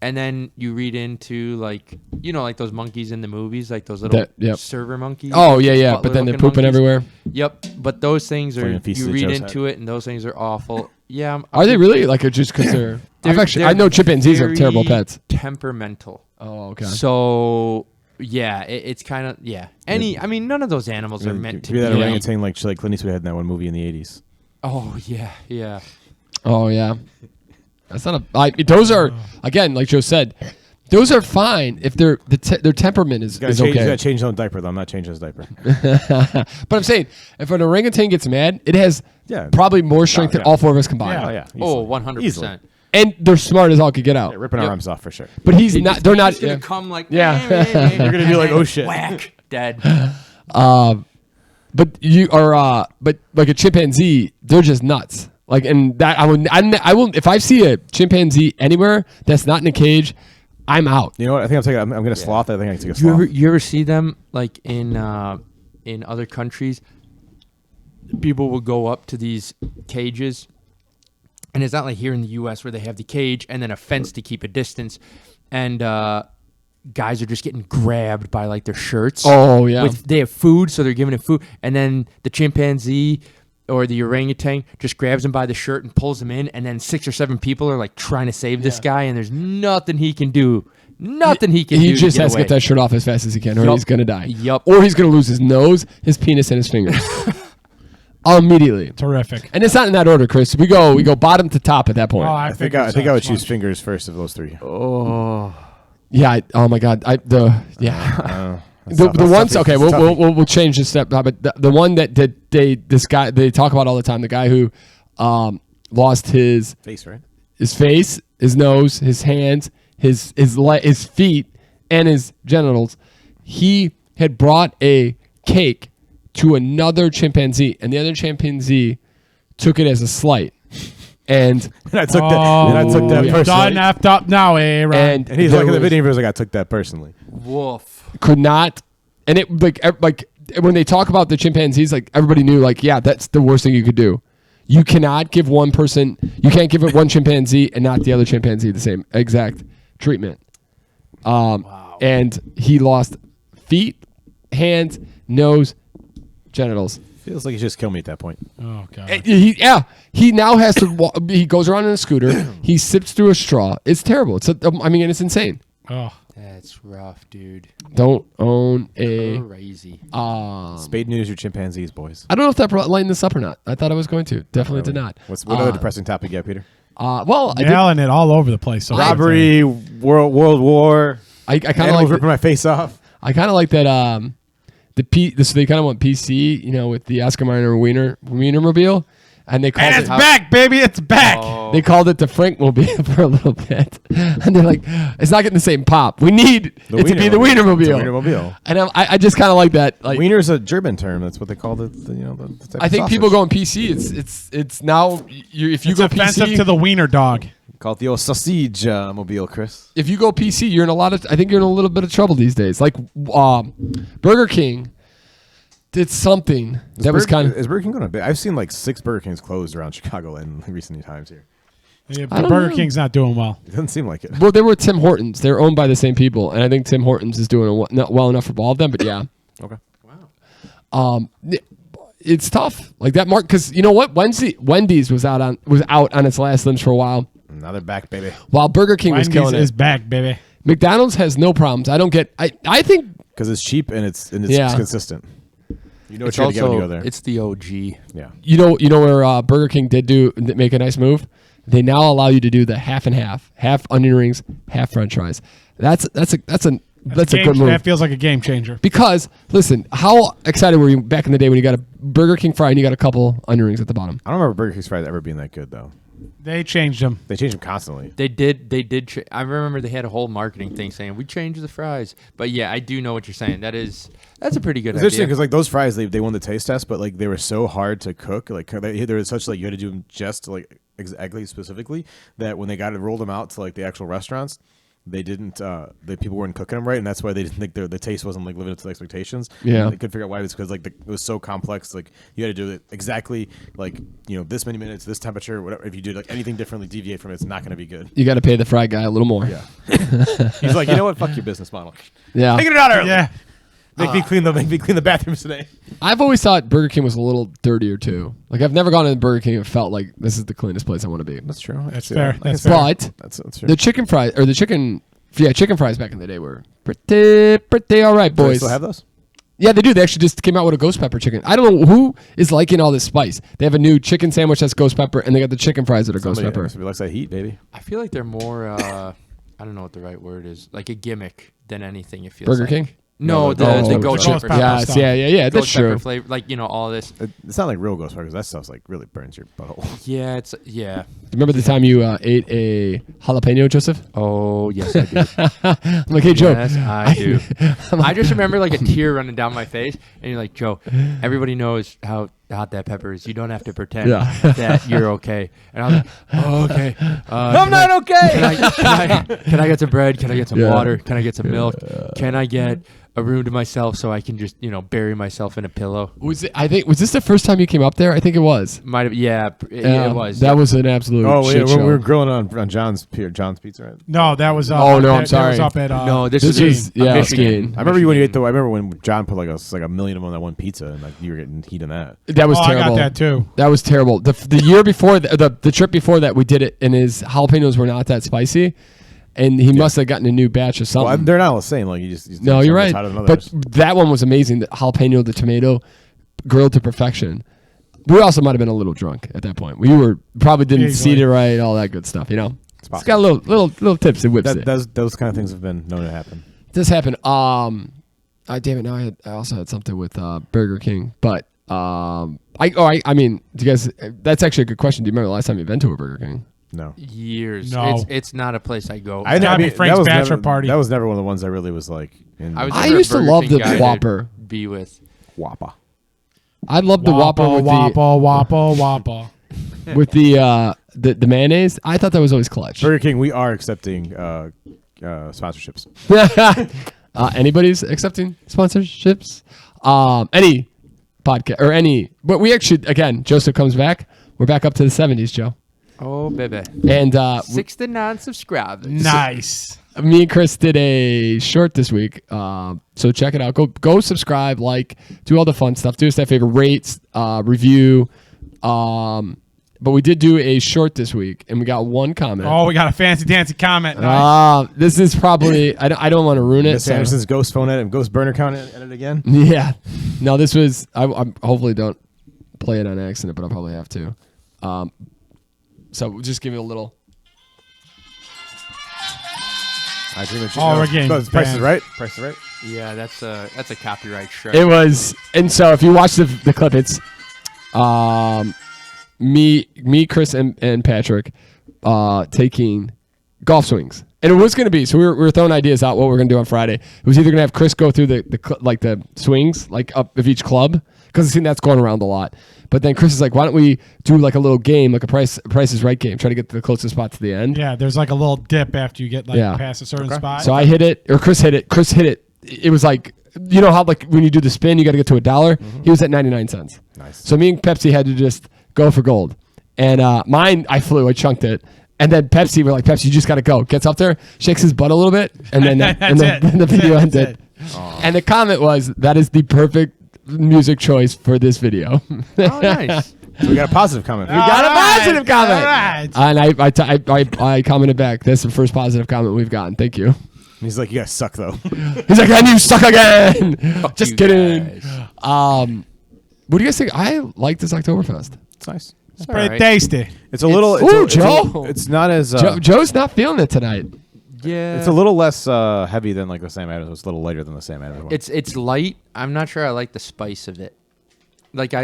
Speaker 3: And then you read into like those monkeys in the movies, like those little server monkeys.
Speaker 1: Oh, yeah. But then they're pooping everywhere.
Speaker 3: Yep. But those things are,
Speaker 4: Like
Speaker 3: you read into it and those things are awful. Yeah.
Speaker 1: Are they really? Like, just because I know chimpanzees are terrible pets.
Speaker 3: Temperamental.
Speaker 1: Oh, okay.
Speaker 3: So, yeah, it's kind of, none of those animals are meant to
Speaker 4: be
Speaker 3: be.
Speaker 4: that orangutan like Clint Eastwood had in that one movie in the 80s.
Speaker 3: Oh, yeah.
Speaker 1: Oh, yeah. That's not those are, again, like Joe said, those are fine if their temperament is okay.
Speaker 4: You gotta change his own diaper, though. I'm not changing his diaper.
Speaker 1: But I'm saying, if an orangutan gets mad, it has probably more strength than all four of us combined.
Speaker 4: Oh, yeah.
Speaker 3: Oh, 100%.
Speaker 1: And they're smart as all could get out.
Speaker 4: Yeah, ripping our arms off for sure.
Speaker 1: But he's not. They're not.
Speaker 3: He's gonna come like
Speaker 4: You're gonna be like, oh shit,
Speaker 3: whack, dead.
Speaker 1: But you are. But like a chimpanzee, they're just nuts. Like, and that I will. If I see a chimpanzee anywhere that's not in a cage, I'm out.
Speaker 4: You know what? I think I'm gonna sloth. I think I can take a sloth.
Speaker 3: You ever see them like in other countries? People will go up to these cages, and it's not like here in the U.S. where they have the cage and then a fence to keep a distance, and guys are just getting grabbed by like their shirts.
Speaker 1: Oh yeah.
Speaker 3: They have food, so they're giving it food, and then the chimpanzee or the orangutan just grabs him by the shirt and pulls him in, and then 6 or 7 people are like trying to save this guy, and there's nothing he can do. He
Speaker 1: just has to get that shirt off as fast as he can, or he's gonna die.
Speaker 3: Yup.
Speaker 1: Or he's gonna lose his nose, his penis, and his fingers. Immediately.
Speaker 2: Terrific.
Speaker 1: And it's not in that order, Chris. We go bottom to top at that point.
Speaker 2: Oh,
Speaker 4: I think I would choose fingers first of those three.
Speaker 3: Oh.
Speaker 1: Yeah. Oh my God. The ones. Okay. We'll change this step. But the one that they talk about all the time. The guy who lost his
Speaker 4: face, right?
Speaker 1: His face, his nose, his hands, his feet, and his genitals. He had brought a cake to another chimpanzee, and the other chimpanzee took it as a slight. And
Speaker 4: I took that personally.
Speaker 2: Done effed up now, Aaron.
Speaker 4: And he's like in the video, he was like, I took that personally.
Speaker 3: Woof.
Speaker 1: Could not. And it like when they talk about the chimpanzees, like everybody knew, like, yeah, that's the worst thing you could do. You cannot give one person, you can't give it one chimpanzee and not the other chimpanzee the same exact treatment. Wow. And he lost feet, hands, nose, genitals.
Speaker 4: Feels like he just killed me at that point.
Speaker 2: Oh God.
Speaker 1: He now has to. He goes around in a scooter. He sips through a straw. It's terrible. It's insane.
Speaker 2: Oh,
Speaker 3: that's rough, dude.
Speaker 1: Don't own a
Speaker 3: crazy.
Speaker 4: Spade news, your chimpanzees, boys.
Speaker 1: I don't know if that lightened this up or not. I thought I was going to. Definitely did not.
Speaker 4: What other depressing topic you got, Peter?
Speaker 1: Well,
Speaker 2: yelling it all over the place. So
Speaker 4: robbery, World War.
Speaker 1: I kind of like
Speaker 4: ripping my face off.
Speaker 1: I kind of like that. So they kind of went PC, with the Oscar Mayer Wienermobile, and they called
Speaker 2: it's back, baby, it's back.
Speaker 1: Oh. They called it the Frankmobile for a little bit, and they're like, it's not getting the same pop. We need it to be the Wienermobile. And I just kind of like that. Like,
Speaker 4: Wiener's a German term. That's what they call it.
Speaker 1: I think people going PC. It's now if you go
Speaker 2: offensive
Speaker 1: PC
Speaker 2: to the wiener dog.
Speaker 4: Call it the old sausage mobile, Chris.
Speaker 1: If you go PC, you're in I think you're in a little bit of trouble these days. Like Burger King did something was kind of.
Speaker 4: Is Burger King going to? I've seen like 6 Burger Kings closed around Chicago in recent times here.
Speaker 2: Yeah, Burger King's not doing well.
Speaker 4: It doesn't seem like it.
Speaker 1: Well, they were Tim Hortons. They're owned by the same people, and I think Tim Hortons is doing not well enough for all of them. But yeah.
Speaker 4: Okay.
Speaker 1: It's tough like that, Mark. Because you know what, Wendy's was out on its last limbs for a while.
Speaker 4: Now they're back, baby.
Speaker 1: While Burger King was killing it.
Speaker 2: Is back, baby.
Speaker 1: McDonald's has no problems. I don't get. I think
Speaker 4: because it's cheap and it's consistent. You know what you're gonna get when you go there.
Speaker 3: It's the OG.
Speaker 4: Yeah.
Speaker 1: You know where Burger King did make a nice move. They now allow you to do the half and half onion rings, half French fries. That's a good move.
Speaker 2: That feels like a game changer.
Speaker 1: Because listen, how excited were you back in the day when you got a Burger King fry and you got a couple onion rings at the bottom?
Speaker 4: I don't remember Burger King's fries ever being that good though.
Speaker 2: They changed them.
Speaker 4: They changed them constantly.
Speaker 3: They did. I remember they had a whole marketing thing saying we changed the fries. But yeah, I do know what you're saying. That's a pretty good idea.
Speaker 4: It's interesting because like those fries, they won the taste test, but like they were so hard to cook. Like they were such like you had to do them just like exactly specifically that when they rolled them out to like the actual restaurants, they didn't. The people weren't cooking them right, and that's why they didn't think the taste wasn't like living up to the expectations.
Speaker 1: Yeah,
Speaker 4: and they couldn't figure out why. It's because like it was so complex. Like you had to do it exactly like this many minutes, this temperature, whatever. If you do like anything differently, deviate from it, it's not going to be good.
Speaker 1: You got to pay the fry guy a little more.
Speaker 4: Yeah, he's like, you know what? Fuck your business model.
Speaker 1: Yeah,
Speaker 4: taking it out early.
Speaker 2: Yeah.
Speaker 4: Make me clean the bathrooms today.
Speaker 1: I've always thought Burger King was a little dirtier too. Like I've never gone to Burger King and felt like this is the cleanest place I want to be.
Speaker 4: That's true.
Speaker 2: That's fair. That's fair.
Speaker 1: But
Speaker 4: that's true.
Speaker 1: The chicken fries or the chicken fries back in the day were pretty all right, boys.
Speaker 4: Do they still have those?
Speaker 1: Yeah, they do. They actually just came out with a ghost pepper chicken. I don't know who is liking all this spice. They have a new chicken sandwich that's ghost pepper, and they got the chicken fries that are ghost pepper.
Speaker 4: Somebody likes that heat, baby.
Speaker 3: I feel like they're more. I don't know what the right word is. Like a gimmick than anything. It feels
Speaker 1: Burger
Speaker 3: like.
Speaker 1: King.
Speaker 3: No, the ghost pepper.
Speaker 1: Yes, yeah. That's
Speaker 3: Ghost pepper
Speaker 1: true.
Speaker 3: flavor, like all this.
Speaker 4: It's not like real ghost pepper because that stuff's like really burns your butthole.
Speaker 3: Yeah,
Speaker 1: Remember the time you ate a jalapeno, Joseph?
Speaker 3: Oh yes, I do.
Speaker 1: I'm like, hey Joe.
Speaker 3: Yes, I do. I just remember like a tear running down my face, and you're like, Joe, everybody knows how hot that pepper is. You don't have to pretend that you're okay. And I was like, oh, okay.
Speaker 4: I'm not okay.
Speaker 3: Can I get some bread? Can I get some water? Can I get some milk? Can I get a room to myself so I can just bury myself in a pillow?
Speaker 1: Was this the first time you came up there? I think it was.
Speaker 3: Might have. Yeah, it was.
Speaker 1: That was an absolute. shit show.
Speaker 4: We were grilling on John's Pizza, right?
Speaker 2: No, that was.
Speaker 1: I'm sorry.
Speaker 2: That was up at.
Speaker 3: No, this
Speaker 1: is
Speaker 3: Michigan.
Speaker 4: I remember when you ate I remember when John put like a million of them on that one pizza, and like you were getting heat in that.
Speaker 1: That was terrible.
Speaker 2: I got that too.
Speaker 1: That was terrible. The year before the trip before that we did it, and his jalapenos were not that spicy. And he must have gotten a new batch of something.
Speaker 4: Well, they're not all the same. Like you just
Speaker 1: no, you're right. But that one was amazing. The jalapeno, the tomato, grilled to perfection. We also might have been a little drunk at that point. We probably didn't seat it right, all that good stuff. It's got little tips and whips.
Speaker 4: Those kind of things have been known to happen.
Speaker 1: This happened. Damn it. Now I also had something with Burger King, but I mean, do you guys? That's actually a good question. Do you remember the last time you've been to a Burger King?
Speaker 4: No.
Speaker 3: Years.
Speaker 2: No.
Speaker 3: It's not a place I go.
Speaker 2: Frank's bachelor party.
Speaker 4: That was never one of the ones I really was like.
Speaker 3: I
Speaker 1: used to love the Whopper.
Speaker 3: Be with
Speaker 4: Whopper.
Speaker 1: I love the Whopper with
Speaker 2: Whopper.
Speaker 1: with the mayonnaise. I thought that was always clutch.
Speaker 4: Burger King, we are accepting sponsorships.
Speaker 1: Anybody's accepting sponsorships? Any podcast or any. But we actually, again, Joseph comes back. We're back up to the 70s, Joe.
Speaker 3: Oh, baby.
Speaker 1: And
Speaker 3: 69 subscribers.
Speaker 2: Nice.
Speaker 1: Me and Chris did a short this week. So check it out. Go subscribe, do all the fun stuff. Do us that favor. Rate, review. But we did do a short this week, and we got one comment.
Speaker 2: Oh, we got a fancy dancy comment. Nice.
Speaker 1: This is probably I don't want to ruin it.
Speaker 4: Miss Anderson's ghost phone edit, ghost burner count edit again.
Speaker 1: Yeah. No, this was I hopefully don't play it on accident, but I'll probably have to. So we'll just give you a little.
Speaker 4: I dream of
Speaker 2: we're getting
Speaker 4: Price is Right. Price is Right.
Speaker 3: Yeah, that's a copyright strike.
Speaker 1: It was, and so if you watch the clip, it's me, Chris, and Patrick taking golf swings, and it was going to be. So we were throwing ideas out what we're going to do on Friday. It was either going to have Chris go through the swings up of each club because I've seen that's going around a lot. But then Chris is like, why don't we do like a little game, like a Price is Right game, try to get to the closest spot to the end.
Speaker 2: Yeah, there's like a little dip after you get past a certain spot.
Speaker 1: So I hit it, or Chris hit it. Chris hit it. It was like, you know how like when you do the spin, you got to get to $1. Mm-hmm. He was at 99 cents.
Speaker 4: Nice.
Speaker 1: So me and Pepsi had to just go for gold. And mine, I chunked it. And then Pepsi, we're like, Pepsi, you just got to go. Gets up there, shakes his butt a little bit, and then then the video ended. And the comment was, that is the perfect music choice for this video.
Speaker 3: Oh, nice.
Speaker 4: So we got a positive comment.
Speaker 1: We got a positive comment.
Speaker 2: All right.
Speaker 1: And I commented back. That's the first positive comment we've gotten. Thank you.
Speaker 4: He's like, you guys suck though.
Speaker 1: He's like, and you suck again.
Speaker 3: Fuck
Speaker 1: Just
Speaker 3: you
Speaker 1: kidding.
Speaker 3: guys.
Speaker 1: What do you guys think? I like this Oktoberfest.
Speaker 4: It's nice.
Speaker 3: It's
Speaker 2: Pretty
Speaker 3: alright.
Speaker 2: tasty.
Speaker 4: It's a little.
Speaker 1: Ooh,
Speaker 4: it's
Speaker 1: Joe.
Speaker 4: It's not as.
Speaker 1: Joe's not feeling it tonight.
Speaker 3: Yeah.
Speaker 4: It's a little less heavy than like the Sam Adams. It's a little lighter than the Sam Adams one.
Speaker 3: It's light. I'm not sure I like the spice of it. Like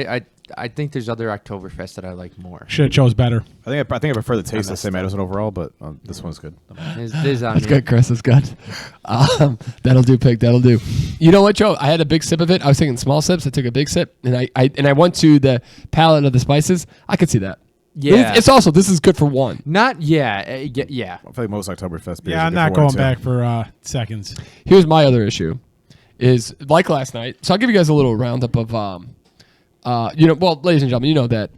Speaker 3: I think there's other Oktoberfest that I like more.
Speaker 2: Should have chose better.
Speaker 4: I think I prefer the taste of the
Speaker 3: messed
Speaker 4: Sam
Speaker 3: up.
Speaker 4: Adams one overall, but this one's good.
Speaker 3: There's on
Speaker 1: That's
Speaker 3: me.
Speaker 1: good, Chris. That's good. That'll do, Pig. That'll do. You know what, Joe? I had a big sip of it. I was taking small sips. I took a big sip, and I went to the palate of the spices. I could see that.
Speaker 3: Yeah.
Speaker 1: It's also, this is good for one.
Speaker 3: Not yeah. Yeah.
Speaker 4: I feel like most Oktoberfest beers.
Speaker 2: Yeah,
Speaker 4: are
Speaker 2: I'm
Speaker 4: good
Speaker 2: not
Speaker 4: for one,
Speaker 2: going
Speaker 4: too.
Speaker 2: back for seconds.
Speaker 1: Here's my other issue, is like last night. So I'll give you guys a little roundup of, well, ladies and gentlemen, you know that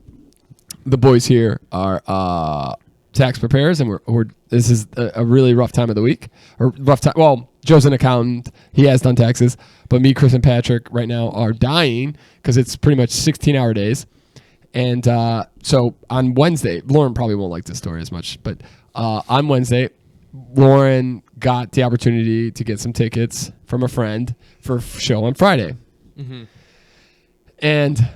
Speaker 1: the boys here are tax preparers, and this is a really rough time of the week, or rough time. Well, Joe's an accountant; he has done taxes, but me, Chris, and Patrick right now are dying because it's pretty much 16-hour days. And so on Wednesday, Lauren probably won't like this story as much, but on Wednesday, Lauren got the opportunity to get some tickets from a friend for a show on Friday.
Speaker 3: Mm-hmm.
Speaker 1: And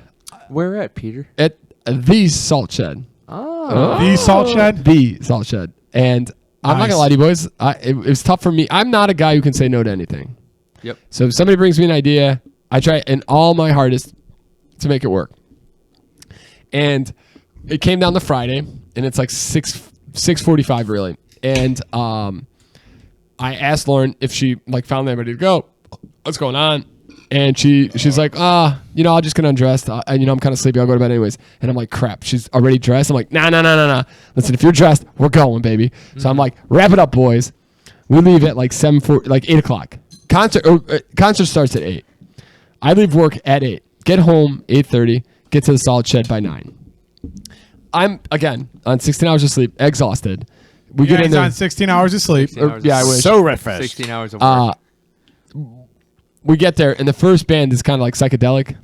Speaker 3: Where at, Peter?
Speaker 1: at the Salt Shed.
Speaker 3: Oh.
Speaker 2: The Salt Shed?
Speaker 1: The Salt Shed. And I'm not going to
Speaker 2: Nice.
Speaker 1: lie to you boys. It was tough for me. I'm not a guy who can say no to anything.
Speaker 3: Yep.
Speaker 1: So if somebody brings me an idea, I try in all my hardest to make it work. And it came down to Friday, and it's like 6:45 really. And I asked Lauren if she like found anybody to go. What's going on? And she's like, I'm just gonna undress. I'm kind of sleepy. I'll go to bed anyways. And I'm like, crap. She's already dressed. I'm like, nah. Listen, if you're dressed, we're going, baby. Mm-hmm. So I'm like, wrap it up, boys. We leave at like 8 o'clock. Concert starts at 8. I leave work at 8. Get home 8:30. Get to the Salt Shed by 9. I'm again on 16 hours of sleep, exhausted. We get in
Speaker 2: He's
Speaker 1: there.
Speaker 2: on 16 hours of sleep.
Speaker 1: Yeah, I wish.
Speaker 4: So refreshed.
Speaker 3: 16 hours of work.
Speaker 1: We get there, and the first band is kind of like psychedelic,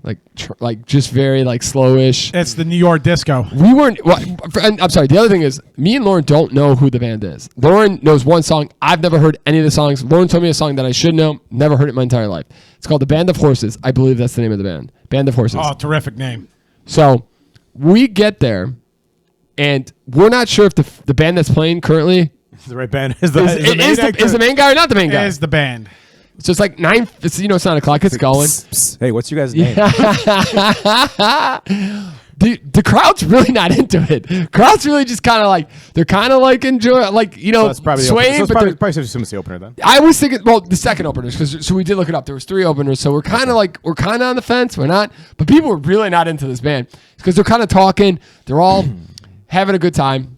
Speaker 1: like just very like slowish.
Speaker 2: It's the New York disco.
Speaker 1: We weren't. Well, and I'm sorry. The other thing is, me and Lauren don't know who the band is. Lauren knows one song. I've never heard any of the songs. Lauren told me a song that I should know. Never heard it in my entire life. It's called The Band of Horses. I believe that's the name of the band. Band of Horses.
Speaker 2: Oh, terrific name.
Speaker 1: So we get and we're not sure if the band that's playing currently
Speaker 4: The right band
Speaker 1: is the main guy or not the main guy.
Speaker 2: Is the band.
Speaker 1: So it's like 9. It's 9 o'clock. It's going.
Speaker 4: Hey, what's your guys' name?
Speaker 1: The crowd's really not into it. Crowd's really just kind of like they're kind of like enjoy
Speaker 4: That's probably
Speaker 1: swaying.
Speaker 4: the
Speaker 1: but
Speaker 4: opener. Probably should assume it's the opener then.
Speaker 1: I was thinking, the second openers, so we did look it up. There was 3 openers, so we're kind of on the fence. We're not, but people were really not into this band because they're kind of talking. They're all having a good time.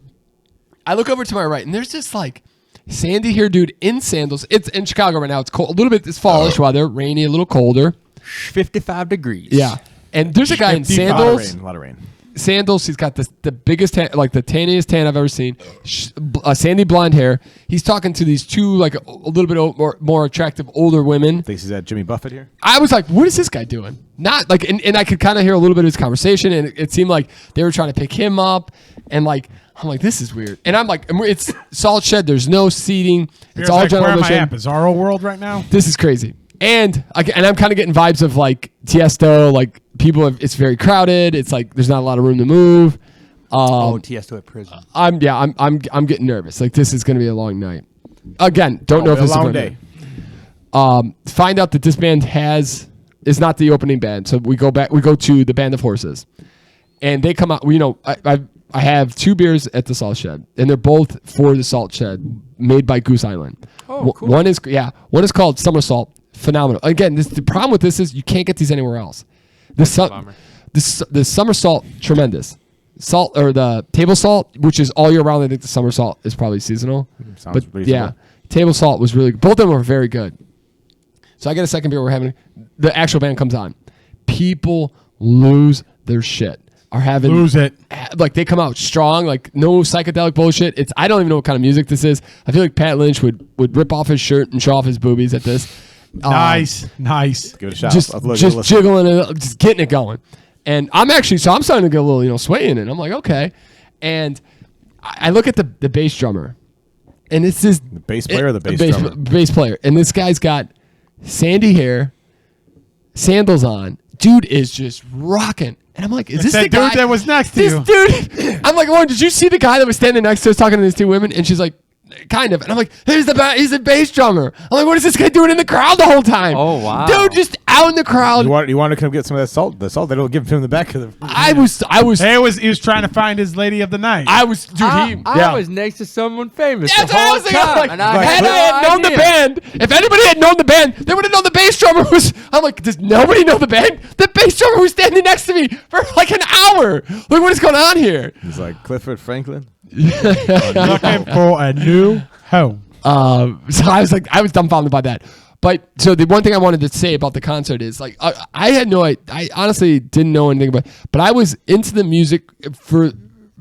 Speaker 1: I look over to my right, and there's just like sandy hair dude in sandals. It's in Chicago right now. It's cold, a little bit. It's fallish weather, rainy, a little colder.
Speaker 3: 55 degrees.
Speaker 1: Yeah, and there's a guy in
Speaker 2: 55.
Speaker 1: sandals.
Speaker 4: A lot of rain.
Speaker 1: Sandals. He's got the biggest tan, like the tanniest tan I've ever seen. Sandy blonde hair. He's talking to these 2 like a little bit more attractive older women.
Speaker 4: Thinks he's at Jimmy Buffett here.
Speaker 1: I was like, what is this guy doing? Not like, and I could kind of hear a little bit of his conversation, and it seemed like they were trying to pick him up, and like I'm like, this is weird. And I'm like, it's Salt Shed. There's no seating. It's all
Speaker 2: like, where
Speaker 1: general
Speaker 2: am I
Speaker 1: admission.
Speaker 2: at? Bizarro World right now?
Speaker 1: This is crazy. And I'm kind of getting vibes of like Tiesto, like it's very crowded. It's like there's not a lot of room to move.
Speaker 3: Tiesto at prison.
Speaker 1: I'm getting nervous. Like this is going to be a long night. Again, don't know if
Speaker 4: a
Speaker 1: this is
Speaker 4: long
Speaker 1: going
Speaker 4: day.
Speaker 1: Find out that this band is not the opening band. So we go to the Band of Horses, and they come out. I have 2 beers at the Salt Shed, and they're both for the Salt Shed, made by Goose Island.
Speaker 3: Oh, cool.
Speaker 1: One is called Somersault. Phenomenal. Again, the problem with this is you can't get these anywhere else. The Somersault, tremendous. Salt or the table salt, which is all year round. I think the Somersault is probably seasonal.
Speaker 4: Sounds
Speaker 1: But
Speaker 4: reasonable.
Speaker 1: yeah, table salt was really good. Both of them were very good. So I get a second beer. We're having the actual band comes on. People lose their shit. Are having
Speaker 2: Lose it.
Speaker 1: Like they come out strong, like no psychedelic bullshit. I don't even know what kind of music this is. I feel like Pat Lynch would rip off his shirt and show off his boobies at this.
Speaker 2: Nice.
Speaker 4: Give it a shot.
Speaker 1: Just
Speaker 4: I'll give it a listen.
Speaker 1: jiggling it, just getting it going. And I'm starting to get a little, sway in it. I'm like, okay. And I look at the bass drummer, and it's this
Speaker 4: The bass player or the bass drummer?
Speaker 1: bass player, and this guy's got sandy hair, sandals on. Dude is just rocking. And I'm like, is this the
Speaker 2: that
Speaker 1: guy
Speaker 2: dude that was next to you?
Speaker 1: Dude, I'm like, Lauren, did you see the guy that was standing next to us talking to these two women? And she's like, kind of. And I'm like, he's the bass drummer. I'm like, what is this guy doing in the crowd the whole time?
Speaker 3: Oh, wow.
Speaker 1: Dude, just out in the crowd.
Speaker 4: You want to come get some of that salt? The salt they don't give him in the back of the.
Speaker 1: I was.
Speaker 2: He was trying to find his lady of the night.
Speaker 1: I
Speaker 3: I was next to someone famous.
Speaker 1: That's
Speaker 3: the
Speaker 1: what I
Speaker 3: whole
Speaker 1: was thinking. I'm
Speaker 3: time,
Speaker 1: like,
Speaker 3: and I
Speaker 1: had
Speaker 3: no
Speaker 1: I had known the
Speaker 3: idea.
Speaker 1: band, if anybody had known the band, they would have known the bass drummer was. I'm like, does nobody know the band? The bass drummer was standing next to me for like an hour. Like, what is going on here?
Speaker 4: He's like Clifford Franklin.
Speaker 2: Looking for a new home.
Speaker 1: So I was dumbfounded by that. But so the one thing I wanted to say about the concert is like I had no idea. I honestly didn't know anything about it, but I was into the music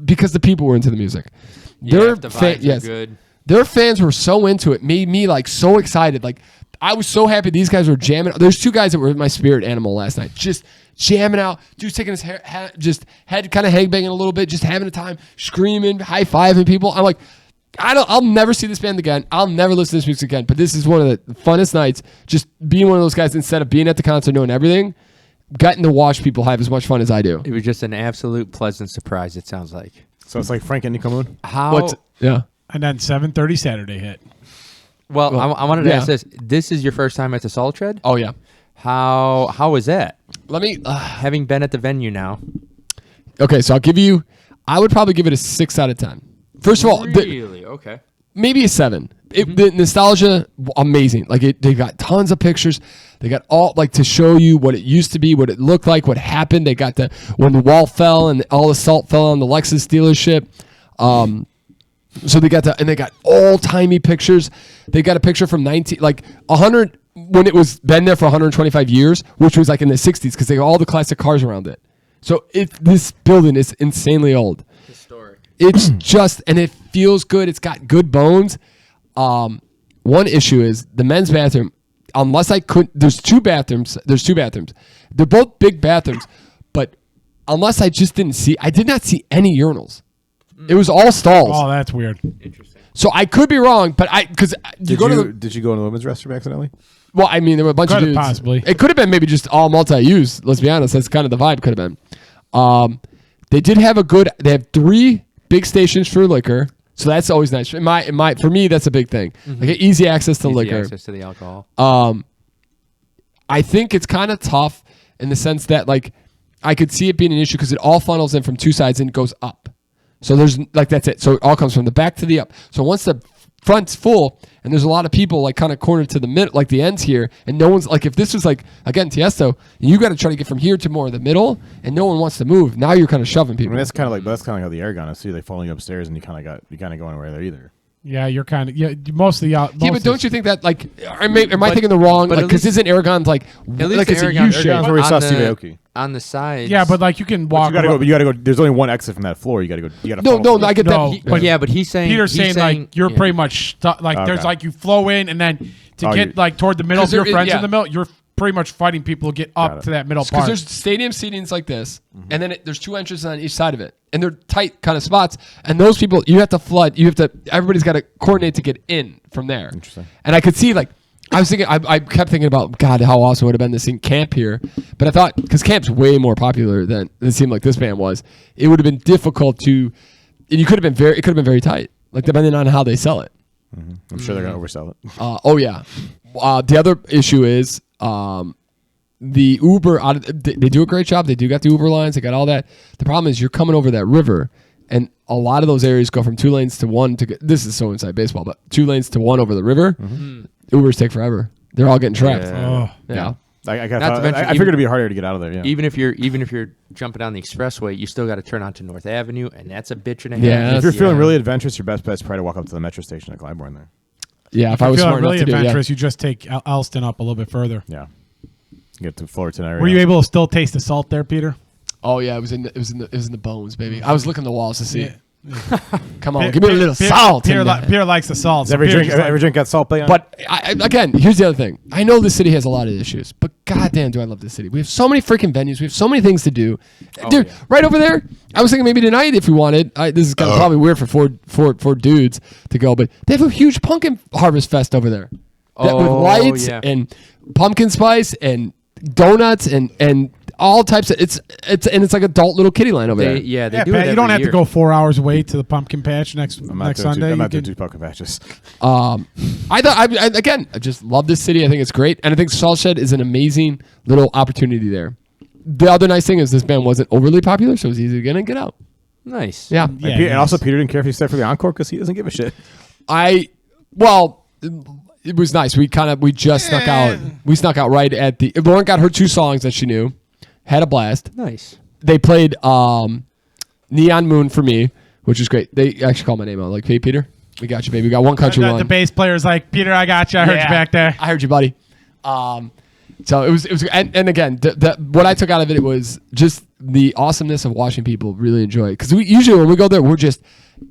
Speaker 1: because the people were into the music.
Speaker 3: Yeah, the vibes are good.
Speaker 1: Their fans were so into it, made me like so excited. Like I was so happy these guys were jamming. There's two guys that were my spirit animal last night, just jamming out. Dude's taking his hair, just head kind of headbanging a little bit, just having a time, screaming, high fiving people. I'm like, I'll never see this band again. I'll never listen to this music again. But this is one of the funnest nights. Just being one of those guys, instead of being at the concert knowing everything, getting to watch people have as much fun as I do.
Speaker 3: It was just an absolute pleasant surprise. It sounds like.
Speaker 4: So it's like Frank and Nico Moon.
Speaker 1: Yeah.
Speaker 2: And then 7:30 Saturday hit.
Speaker 3: Well, I wanted to ask this. This is your first time at the Salt Tread?
Speaker 1: Oh yeah.
Speaker 3: How was that?
Speaker 1: Let me.
Speaker 3: Having been at the venue now.
Speaker 1: Okay, so I would probably give it a 6 out of 10. First of all,
Speaker 3: Really? Okay.
Speaker 1: maybe a 7. The nostalgia, amazing. Like they got tons of pictures. They got all like to show you what it used to be, what it looked like, what happened. They got when the wall fell and all the salt fell on the Lexus dealership. So they got old timey pictures. They got a picture from 100 when it was been there for 125 years, which was like in the 60s because they got all the classic cars around it. So this building is insanely old.
Speaker 3: Historic.
Speaker 1: It's just, and it feels good. It's got good bones. One issue is the men's bathroom. Unless I could, there's two bathrooms. They're both big bathrooms, but unless I just I did not see any urinals. It was all stalls.
Speaker 2: Oh, that's weird.
Speaker 3: Interesting.
Speaker 1: So I could be wrong, but
Speaker 4: Did you go in the women's restroom accidentally?
Speaker 1: Well, I mean, there were a bunch of dudes.
Speaker 2: Possibly.
Speaker 1: It could have been maybe just all multi-use. Let's be honest. That's kind of the vibe could have been. They did have they have 3 big stations for liquor. So that's always nice. For me, that's a big thing.
Speaker 3: Mm-hmm.
Speaker 1: Like easy access to liquor.
Speaker 3: Access to the alcohol.
Speaker 1: I think it's kind of tough in the sense that like I could see it being an issue because it all funnels in from 2 sides and goes up. So there's like that's it. So it all comes from the back to the up. So once the front's full and there's a lot of people like kind of cornered to the middle, like the ends here, and no one's like if this was like again Tiesto, you got to try to get from here to more of the middle, and no one wants to move. Now you're kind of shoving
Speaker 4: I
Speaker 1: people.
Speaker 4: mean, that's kind of like how the Aragon is too. They following you upstairs and you kind of go anywhere there either.
Speaker 2: Yeah, you're kind of mostly out.
Speaker 1: Yeah, but don't you think that like am I thinking the wrong?
Speaker 3: but
Speaker 1: Like
Speaker 3: at
Speaker 1: because
Speaker 3: least-
Speaker 1: isn't Aragon like
Speaker 3: least
Speaker 1: it's a
Speaker 3: Aragon-
Speaker 1: U shape?
Speaker 4: Aragon's where we saw Steve Aoki.
Speaker 3: On the sides.
Speaker 2: Yeah, but like you can walk.
Speaker 4: You gotta go. There's only one exit from that floor. You gotta go. You gotta.
Speaker 1: No, I get
Speaker 2: No,
Speaker 1: that.
Speaker 2: but
Speaker 3: but he's saying
Speaker 2: Peter's saying like you're pretty much stuck. Like there's
Speaker 4: Okay.
Speaker 2: like you flow in and then to
Speaker 4: Oh,
Speaker 2: get
Speaker 4: you-
Speaker 2: like toward the middle.
Speaker 1: 'Cause
Speaker 2: If your
Speaker 1: there-
Speaker 2: friends
Speaker 1: yeah.
Speaker 2: in the middle, you're pretty much fighting people to get
Speaker 4: Got
Speaker 2: up
Speaker 4: it.
Speaker 2: to that middle
Speaker 1: Because
Speaker 2: part.
Speaker 1: there's stadium seatings like this, and then there's 2 entrances on each side of it, and they're tight kind of spots. And those people, you have to flood. Everybody's got to coordinate to get in from there.
Speaker 4: Interesting.
Speaker 1: And I could see like, I was thinking, I kept thinking about God, how awesome would have been to see Camp here. But I thought because Camp's way more popular than it seemed like this band was, it would have been difficult to. And it could have been very tight, like depending on how they sell it.
Speaker 4: I'm sure they're gonna oversell it.
Speaker 1: Oh yeah. The other issue is the Uber. They do a great job. They do got the Uber lines. They got all that. The problem is you're coming over that river, and a lot of those areas go from 2 lanes to 1 to get. This is so inside baseball, but 2 lanes to 1 over the river. Ubers take forever. They're all getting trapped.
Speaker 2: Oh.
Speaker 1: Yeah.
Speaker 4: I
Speaker 3: Not to mention
Speaker 4: figured it'd be harder to get out of there. Yeah.
Speaker 3: Even if you're jumping down the expressway, you still got to turn onto North Avenue, and that's a bitch and a half.
Speaker 1: Yeah,
Speaker 4: If you're feeling
Speaker 1: yeah.
Speaker 4: really adventurous, your best bet's probably to walk up to the metro station at Clybourne there.
Speaker 1: Yeah. If
Speaker 2: If
Speaker 1: I was
Speaker 2: you're
Speaker 1: smart
Speaker 2: feeling really
Speaker 1: enough to do it,
Speaker 2: adventurous, you just take Elston up a little bit further.
Speaker 4: Yeah. Get to Fullerton area.
Speaker 2: Were you able to still taste the salt there, Peter?
Speaker 1: Oh yeah, it was in the bones, baby. I was looking at the walls to see it. Come on, give me a little salt. in there.
Speaker 2: Pierre likes the salt.
Speaker 4: Does
Speaker 2: so
Speaker 4: every
Speaker 2: Pierre's
Speaker 4: drink
Speaker 2: just like-
Speaker 4: every drink got salt bay on it?
Speaker 1: But again, here's the other thing. I know the city has a lot of issues, but goddamn, do I love this city. We have so many freaking venues. We have so many things to do. Dude,
Speaker 3: yeah.
Speaker 1: right over there. I was thinking maybe tonight if we wanted. This is kind of probably weird for four dudes to go, but they have a huge pumpkin harvest fest over there. With lights and pumpkin spice and donuts and all types of it's like adult little kiddie line over there.
Speaker 3: They
Speaker 2: Yeah,
Speaker 3: do
Speaker 2: Pat,
Speaker 3: it
Speaker 2: you
Speaker 3: every
Speaker 2: don't have
Speaker 3: year.
Speaker 2: to go 4 hours away to the pumpkin patch next
Speaker 4: I'm not doing
Speaker 2: Sunday.
Speaker 4: I'm
Speaker 2: You
Speaker 4: not doing
Speaker 2: can-
Speaker 4: 2 pumpkin patches.
Speaker 1: I just love this city. I think it's great, and I think Salt Shed is an amazing little opportunity there. The other nice thing is this band wasn't overly popular, so it was easy to get out.
Speaker 3: Nice.
Speaker 1: Yeah,
Speaker 2: Yeah,
Speaker 4: And also Peter didn't care if he stayed for the encore because he doesn't give a shit.
Speaker 1: It was nice. We just snuck out. We snuck out right at the. Lauren got her 2 songs that she knew, had a blast.
Speaker 3: Nice.
Speaker 1: They played Neon Moon for me, which is great. They actually called my name out, like, hey Peter, we got you, baby. We got one country
Speaker 2: the
Speaker 1: one.
Speaker 2: bass player's like, Peter, I got you. I heard you back there.
Speaker 1: I heard you, buddy. So it was, and again, what I took out of it was just the awesomeness of watching people really enjoy it. Because we usually when we go there, we're just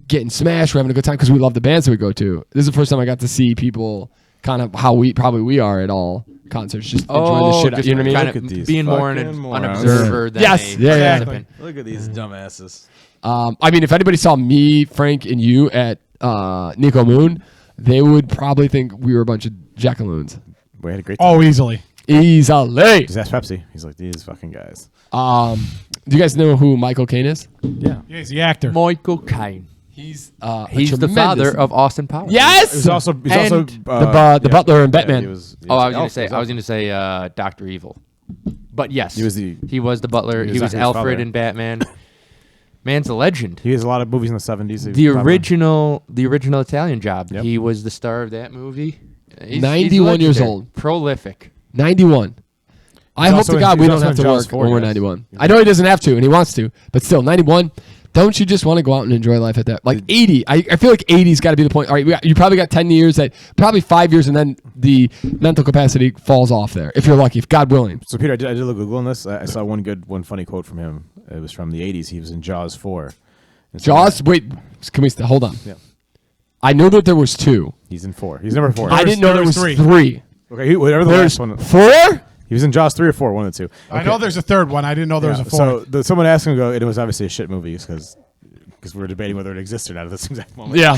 Speaker 1: getting smashed, we're having a good time because we love the bands that we go to. This is the first time I got to see people kind of how we are at all concerts, just enjoying the shit out.
Speaker 3: just
Speaker 1: You know what I mean?
Speaker 3: kind
Speaker 4: Look at
Speaker 3: of
Speaker 4: these
Speaker 3: being more
Speaker 4: fucking
Speaker 3: an
Speaker 4: morons.
Speaker 3: observer than
Speaker 1: Yes,
Speaker 3: a
Speaker 1: yeah.
Speaker 3: participant.
Speaker 4: Look at these dumbasses.
Speaker 1: I mean, if anybody saw me, Frank, and you at Nico Moon, they would probably think we were a bunch of jackaloons.
Speaker 4: We had a great time.
Speaker 2: Oh, easily.
Speaker 1: Easily.
Speaker 4: Just ask Pepsi. He's like, these fucking guys.
Speaker 1: Do you guys know who Michael Caine is?
Speaker 4: Yeah.
Speaker 2: Yeah, he's the actor.
Speaker 3: Michael Caine.
Speaker 1: He's
Speaker 3: He's the father of Austin Powers.
Speaker 1: Yes.
Speaker 4: He's also
Speaker 1: the butler in Batman.
Speaker 4: He was
Speaker 3: I was
Speaker 4: Elf.
Speaker 3: gonna say Dr. Evil. But yes,
Speaker 4: He was the
Speaker 3: butler. He was
Speaker 4: Zachary
Speaker 3: Alfred
Speaker 4: father.
Speaker 3: in Batman. Man's a legend.
Speaker 4: He has a lot of movies in the 70s.
Speaker 3: The original Italian Job.
Speaker 4: Yep.
Speaker 3: He was the star of that movie. He's
Speaker 1: 91 years
Speaker 3: legendary.
Speaker 1: old.
Speaker 3: Prolific.
Speaker 1: 91. I hope
Speaker 4: also
Speaker 1: to
Speaker 4: in-
Speaker 1: God we
Speaker 4: he's
Speaker 1: don't
Speaker 4: also
Speaker 1: have
Speaker 4: in
Speaker 1: to
Speaker 4: Jaws
Speaker 1: work
Speaker 4: 4,
Speaker 1: when we're
Speaker 4: guys.
Speaker 1: 91. I know he doesn't have to, and he wants to, but still, 91. Don't you just want to go out and enjoy life at that? Like 80. I feel like 80's got to be the point. All right, you probably got 10 years, probably 5 years, and then the mental capacity falls off there, if you're lucky, if God willing.
Speaker 4: So Peter, I did a little Google on this. I saw one funny quote from him. It was from the 80s. He was in Jaws 4. And so
Speaker 1: Jaws? Wait, can we hold on?
Speaker 4: Yeah.
Speaker 1: I know that there was 2.
Speaker 4: He's in 4. He's number 4.
Speaker 1: I didn't know there was 3.
Speaker 4: Okay, whatever the
Speaker 1: There's
Speaker 4: last one.
Speaker 1: 4?
Speaker 4: He was in Jaws 3 or 4, one of the two.
Speaker 2: I know there's a third one. I didn't know there was a fourth.
Speaker 4: So someone asked him to go, and it was obviously a shit movie because we were debating whether it existed at this exact moment.
Speaker 1: Yeah.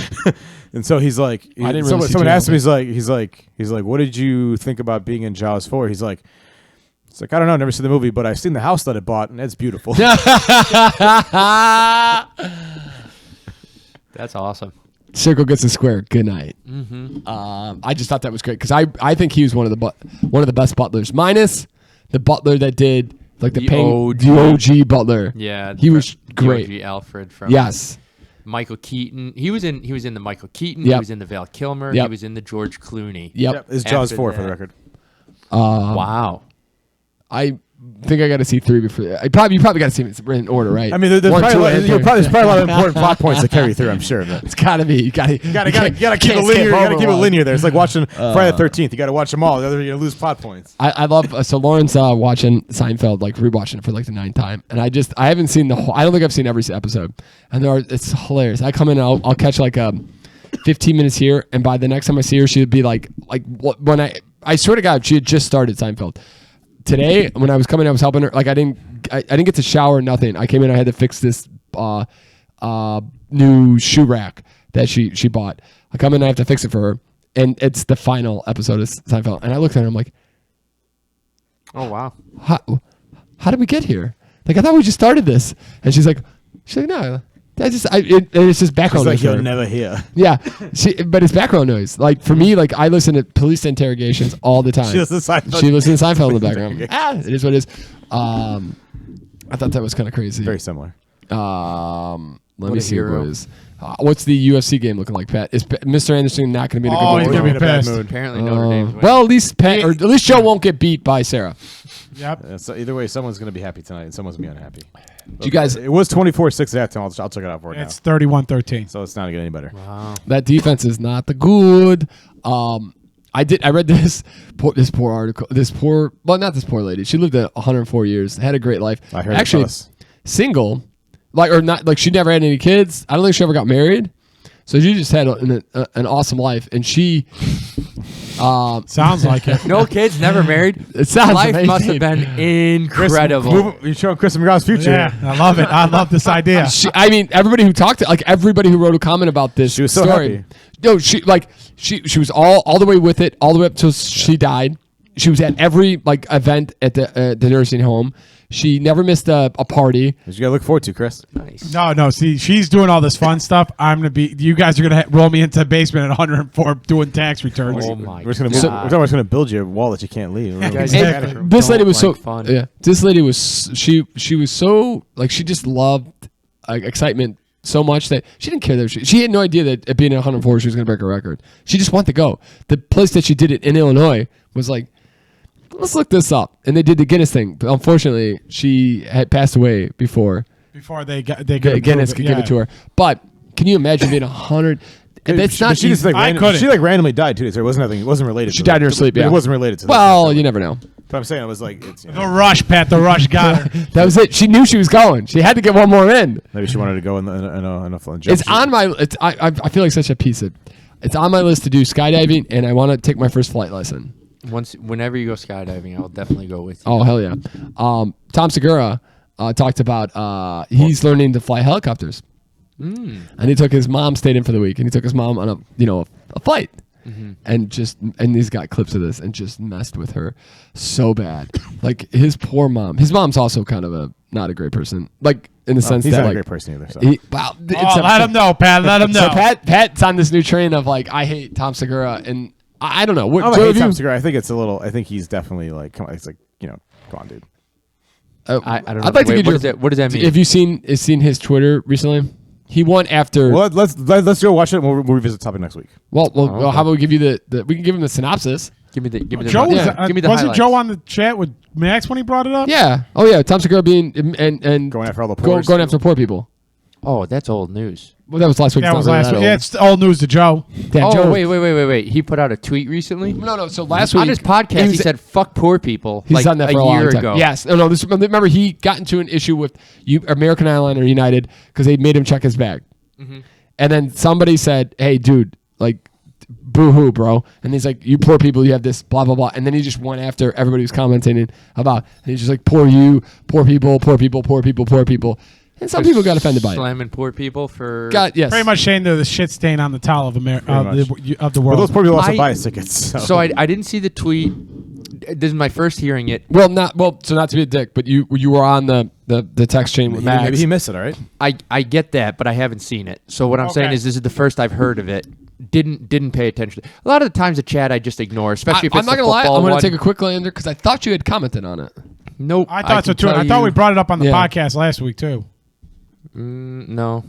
Speaker 4: And so he's like,
Speaker 1: I didn't really see
Speaker 4: someone asked him,
Speaker 1: Jaws.
Speaker 4: he's like, what did you think about being in Jaws 4? It's like, I don't know, never seen the movie, but I've seen the house that it bought, and it's beautiful.
Speaker 3: That's awesome.
Speaker 1: Circle gets a square. Good night.
Speaker 3: Mm-hmm.
Speaker 1: I just thought that was great because I think he was one of the best butlers, minus the butler that did like the OG butler.
Speaker 3: Yeah,
Speaker 1: he was great.
Speaker 3: The OG Alfred from
Speaker 1: Yes,
Speaker 3: Michael Keaton. He was in the Michael Keaton.
Speaker 1: Yep.
Speaker 3: He was in the Val Kilmer.
Speaker 1: Yep.
Speaker 3: He was in the George Clooney.
Speaker 1: Yep.
Speaker 4: It's Jaws
Speaker 3: After
Speaker 4: 4 for the
Speaker 3: that.
Speaker 4: record.
Speaker 3: Wow.
Speaker 1: I think I got to see 3 before. You probably got to see it in order, right?
Speaker 4: I mean, there's
Speaker 1: 1,
Speaker 4: probably,
Speaker 1: 2,
Speaker 4: a lot,
Speaker 1: and
Speaker 4: there's
Speaker 1: 3.
Speaker 4: probably a lot of important plot points to carry through, I'm sure. But
Speaker 1: It's gotta be. You gotta
Speaker 4: keep it linear. You gotta keep it linear there. It's like watching Friday the 13th. You gotta watch them all. The other, you're gonna lose plot points.
Speaker 1: I love so Lauren's watching Seinfeld, like rewatching it for like the 9th time, and I haven't seen the whole. I don't think I've seen every episode, and it's hilarious. I come in, and I'll catch like 15 minutes here, and by the next time I see her, she'd be like when I swear to God, she had just started Seinfeld. Today, when I was coming, I was helping her. Like I didn't get to shower, nothing. I came in, I had to fix this new shoe rack that she bought. I come in, I have to fix it for her, and it's the final episode of Seinfeld. And I looked at her, I'm like,
Speaker 3: Oh wow.
Speaker 1: how did we get here? Like I thought we just started this, and she's like no, it's just background
Speaker 4: It's like
Speaker 1: noise. for
Speaker 4: you'll
Speaker 1: her.
Speaker 4: never hear.
Speaker 1: Yeah, but it's background noise. Like for me, like I listen to police interrogations all the time.
Speaker 4: She listens to Seinfeld.
Speaker 1: She listens to Seinfeld in the background.
Speaker 4: Interrogations.
Speaker 1: It is what it is. I thought that was kind of crazy.
Speaker 4: Very similar.
Speaker 1: Let me
Speaker 3: a
Speaker 1: see
Speaker 3: hero.
Speaker 1: what it is. What's the UFC game looking like, Pat? Is Mr. Anderson not going to be in a good
Speaker 2: Oh,
Speaker 1: mood?
Speaker 2: he's gonna
Speaker 4: We're
Speaker 2: be
Speaker 4: in a bad
Speaker 2: pissed.
Speaker 4: mood.
Speaker 3: Apparently Notre Dame's winning.
Speaker 1: Well, at least Pat, or at least Joe won't get beat by Sarah.
Speaker 2: Yep.
Speaker 4: So either way, someone's gonna be happy tonight, and someone's gonna be unhappy.
Speaker 1: Do you guys?
Speaker 4: It was 24-6 at that time. I'll check it out for it
Speaker 2: It's
Speaker 4: now.
Speaker 2: 31-13.
Speaker 4: So it's not gonna get any better.
Speaker 3: Wow.
Speaker 1: That defense is not the good. I read this poor article. Not this poor lady. She lived 104 years, had a great life.
Speaker 4: I heard
Speaker 1: Actually,
Speaker 4: it.
Speaker 1: single, like or not like she never had any kids. I don't think she ever got married. So she just had an awesome life, and she
Speaker 2: sounds like it.
Speaker 3: No kids, never married.
Speaker 1: It sounds
Speaker 3: Life
Speaker 1: amazing.
Speaker 3: must have been incredible.
Speaker 4: You're showing Chris McGraw's future.
Speaker 2: Yeah, I love it. I love this idea.
Speaker 1: I mean, everybody who talked to, like everybody who wrote a comment about this
Speaker 4: She was so
Speaker 1: story.
Speaker 4: happy.
Speaker 1: No, she was all the way with it, all the way up till she died. She was at every like event at the nursing home. She never missed a party.
Speaker 4: You gotta look forward to, Chris.
Speaker 3: Nice.
Speaker 2: No. See, she's doing all this fun stuff. I'm gonna be. You guys are gonna roll me into the basement at 104 doing tax returns.
Speaker 3: Oh my
Speaker 4: We're just
Speaker 3: God.
Speaker 4: gonna build you a wall that you can't leave.
Speaker 3: guys-
Speaker 2: Exactly.
Speaker 1: And this lady
Speaker 3: Don't
Speaker 1: was
Speaker 3: like
Speaker 1: so
Speaker 3: fun.
Speaker 1: yeah. This lady was she was so like she just loved excitement so much that she didn't care that she had no idea that at being at 104 she was gonna break a record. She just wanted to go. The place that she did it in Illinois was like, let's look this up, and they did the Guinness thing. But unfortunately, she had passed away before
Speaker 2: Before
Speaker 1: Guinness could give it to her. But can you imagine being 100? That's
Speaker 4: She
Speaker 1: not.
Speaker 4: just like
Speaker 2: I couldn't.
Speaker 4: she like randomly died too. So it wasn't nothing. It wasn't related.
Speaker 1: She
Speaker 4: to
Speaker 1: died in her
Speaker 4: the-
Speaker 1: sleep. Yeah,
Speaker 4: It wasn't related to.
Speaker 1: Well, you never know.
Speaker 4: But I'm saying it was like it's,
Speaker 2: The rush, Pat. The rush got her.
Speaker 1: That was it. She knew she was going. She had to get one more in.
Speaker 4: maybe she wanted to go in a jump
Speaker 1: It's
Speaker 4: shoot.
Speaker 1: on my. It's I feel like such a piece of. It's on my list to do skydiving, and I want to take my first flight lesson.
Speaker 3: Whenever you go skydiving, I will definitely go with you.
Speaker 1: Oh hell yeah! Tom Segura talked about he's learning to fly helicopters, and he took his mom, stayed in for the week, and he took his mom on a flight, and he's got clips of this and just messed with her so bad. Like his poor mom. His mom's also kind of not a great person, like in the sense
Speaker 4: He's
Speaker 1: that
Speaker 4: not
Speaker 1: like
Speaker 4: a great person either. So.
Speaker 2: Let him know, Pat. Let him know.
Speaker 1: So Pat's on this new train of like I hate Tom Segura, and I don't know. What,
Speaker 4: I
Speaker 1: Joe,
Speaker 4: hate
Speaker 1: have you-
Speaker 4: Tom Segura. I think it's a little. I think he's definitely like. Come on, it's like come on, dude.
Speaker 3: I don't know.
Speaker 1: I'd like to
Speaker 3: Wait,
Speaker 1: get your.
Speaker 3: what does that mean?
Speaker 1: Have you seen his Twitter recently? He won after.
Speaker 4: Well, let's go watch it. And we'll revisit the topic next week.
Speaker 1: Well,
Speaker 3: okay.
Speaker 1: how about we give you the we can give him the synopsis.
Speaker 3: give me the
Speaker 2: Joe was,
Speaker 1: Yeah,
Speaker 3: give me the
Speaker 2: wasn't
Speaker 3: highlights.
Speaker 2: Joe on the chat with Max when he brought it up?
Speaker 1: Yeah. Oh yeah. Tom Segura being and
Speaker 4: Going after all the poor.
Speaker 1: going after poor people.
Speaker 3: Oh, that's old news.
Speaker 1: Well, that was last week.
Speaker 2: That
Speaker 1: It's
Speaker 2: was
Speaker 1: not really
Speaker 2: last
Speaker 1: that
Speaker 2: week. Yeah,
Speaker 1: old.
Speaker 2: it's old news to Joe.
Speaker 1: Yeah,
Speaker 3: Oh,
Speaker 1: Joe,
Speaker 3: wait. He put out a tweet recently.
Speaker 1: No. So last week
Speaker 3: On his podcast, he said, "Fuck poor people."
Speaker 1: he's
Speaker 3: like
Speaker 1: done that for
Speaker 3: a
Speaker 1: a long
Speaker 3: year
Speaker 1: time.
Speaker 3: ago.
Speaker 1: Yes. No. Remember he got into an issue with American Airlines or United because they made him check his bag, and then somebody said, "Hey, dude, like." Boo-hoo, bro. And he's like, you poor people, you have this, blah, blah, blah. And then he just went after everybody who's commenting about, and he's just like, poor you, poor people, poor people, poor people, poor people. And some people got offended by it.
Speaker 3: Slamming poor people for.
Speaker 1: Yes.
Speaker 2: Pretty much saying they're the shit stain on the towel of America of the
Speaker 4: But
Speaker 2: world.
Speaker 4: those poor people also
Speaker 3: I-
Speaker 4: buy tickets.
Speaker 3: So I didn't see the tweet. This is my first hearing it.
Speaker 1: So not to be a dick, but you were on the text chain with Max.
Speaker 4: maybe he missed it. All right.
Speaker 3: I get that, but I haven't seen it. So what I'm saying
Speaker 2: Okay.
Speaker 3: is this is the first I've heard of it. Didn't pay attention. A lot of the times the chat I just ignore, especially if
Speaker 1: I'm
Speaker 3: it's
Speaker 1: not
Speaker 3: the
Speaker 1: gonna lie.
Speaker 3: football
Speaker 1: I'm gonna
Speaker 3: one.
Speaker 1: take a quick glander because I thought you had commented on it.
Speaker 3: Nope.
Speaker 2: I thought so
Speaker 3: can
Speaker 2: too.
Speaker 3: tell
Speaker 2: I thought
Speaker 3: you-
Speaker 2: we brought it up on the
Speaker 1: Yeah.
Speaker 2: podcast last week too.
Speaker 3: No.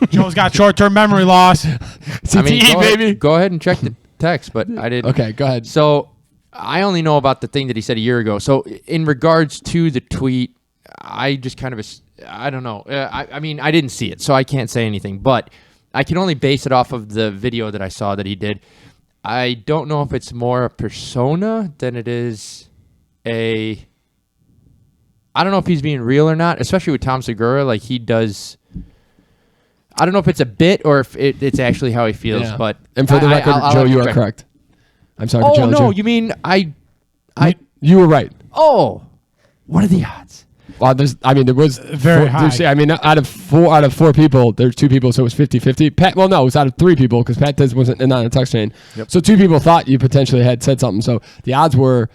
Speaker 2: Joe's got short-term memory loss.
Speaker 1: CTE,
Speaker 3: I mean,
Speaker 1: baby.
Speaker 3: Go ahead and check the text, but I didn't.
Speaker 1: Okay, go ahead.
Speaker 3: So I only know about the thing that he said a year ago. So in regards to the tweet, I just kind of, I don't know. I mean, I didn't see it, so I can't say anything. But I can only base it off of the video that I saw that he did. I don't know if it's more a persona than it is a. I don't know if he's being real or not, especially with Tom Segura. Like he does. I don't know if it's a bit or if it's actually how he feels.
Speaker 1: Yeah.
Speaker 3: But
Speaker 1: And for the record,
Speaker 3: I'll
Speaker 1: Joe,
Speaker 3: have to
Speaker 1: you are
Speaker 3: check.
Speaker 1: correct. I'm sorry for
Speaker 3: Oh
Speaker 1: challenging
Speaker 3: no,
Speaker 1: you.
Speaker 3: you mean I?
Speaker 1: You were right.
Speaker 3: Oh, what are the odds?
Speaker 1: Well, there was
Speaker 2: Very high.
Speaker 1: I mean, out of four people, there's two people, so it was 50-50. Pat, well, no, it was out of three people because Pat wasn't not on a text chain.
Speaker 4: Yep.
Speaker 1: So two people thought you potentially had said something. So the odds were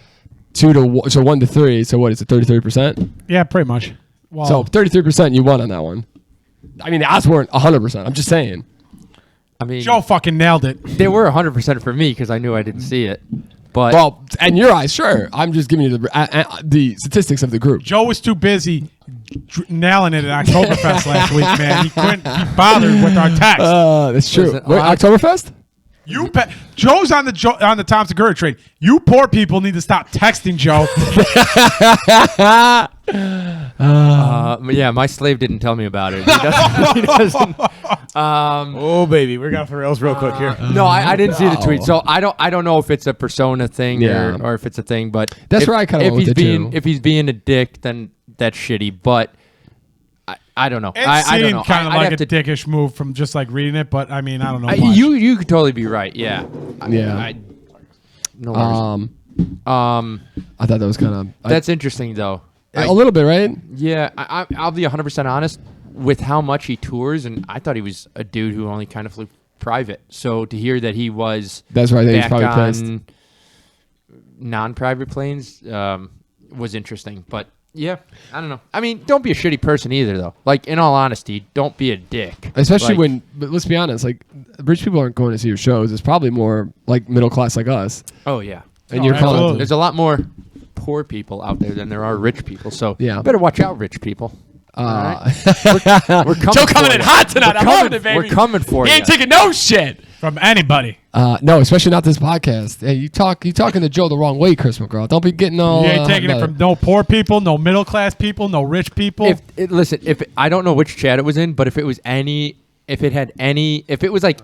Speaker 1: 1 to 3. So what is it, 33%?
Speaker 2: Yeah, pretty much. Well,
Speaker 1: So 33% you won on that one. I mean, the odds weren't 100%. I'm just saying.
Speaker 3: I mean,
Speaker 2: Joe fucking nailed it.
Speaker 3: they were 100% for me because I knew I didn't see it. But
Speaker 1: Well, and your eyes, sure. I'm just giving you the statistics of the group.
Speaker 2: Joe was too busy nailing it at Oktoberfest last week, man. He couldn't be bothered with our text.
Speaker 1: That's true.
Speaker 3: Listen,
Speaker 1: Wait, Oktoberfest?
Speaker 2: Joe's on the Tom Segura train. You poor people need to stop texting Joe.
Speaker 3: yeah, my slave didn't tell me about it. He doesn't.
Speaker 4: Oh baby, we're going for rails real quick here.
Speaker 3: No, I didn't see the tweet, so I don't know if it's a persona thing
Speaker 1: Yeah.
Speaker 3: or if it's a thing. But
Speaker 1: That's
Speaker 3: if,
Speaker 1: where I kinda
Speaker 3: if
Speaker 1: went
Speaker 3: he's
Speaker 1: with it,
Speaker 3: being
Speaker 1: too.
Speaker 3: if he's being a dick, then that's shitty. But I don't know.
Speaker 2: It
Speaker 3: I don't know.
Speaker 2: seemed kind of
Speaker 3: I'd
Speaker 2: like
Speaker 3: have
Speaker 2: a
Speaker 3: to-
Speaker 2: dickish move from just like reading it, but I mean, I don't know. much.
Speaker 3: You could totally be right. Yeah.
Speaker 1: Yeah.
Speaker 3: No worries.
Speaker 1: I thought that was kind of
Speaker 3: That's interesting though.
Speaker 1: a little bit, right?
Speaker 3: Yeah, I'll be 100% honest with how much he tours, and I thought he was a dude who only kind of flew private. So to hear that he was
Speaker 1: That's why I think he's
Speaker 3: back
Speaker 1: probably
Speaker 3: on
Speaker 1: pissed.
Speaker 3: non-private planes was interesting. But yeah, I don't know. I mean, don't be a shitty person either, though. Like, in all honesty, don't be a dick.
Speaker 1: Especially
Speaker 3: Like,
Speaker 1: when, but let's be honest, like rich people aren't going to see your shows. It's probably more like middle class like us.
Speaker 3: Oh yeah,
Speaker 1: And
Speaker 2: Oh,
Speaker 1: you're
Speaker 2: absolutely.
Speaker 1: calling.
Speaker 3: there's a lot more poor people out there than there are rich people. So
Speaker 1: Yeah.
Speaker 3: better watch out, rich people. We're coming
Speaker 1: Joe coming
Speaker 3: for
Speaker 1: in
Speaker 3: you.
Speaker 1: hot tonight.
Speaker 3: We're
Speaker 1: I'm loving
Speaker 3: coming-
Speaker 1: it, baby.
Speaker 3: We're coming for
Speaker 1: He
Speaker 3: you.
Speaker 1: ain't taking no shit.
Speaker 2: From anybody.
Speaker 1: No, especially not this podcast. Hey, you talking to Joe the wrong way, Chris McGraw. Don't be getting all.
Speaker 2: You ain't taking it from no poor people, no middle class people, no rich people.
Speaker 3: Listen, I don't know which chat it was in, but if it was like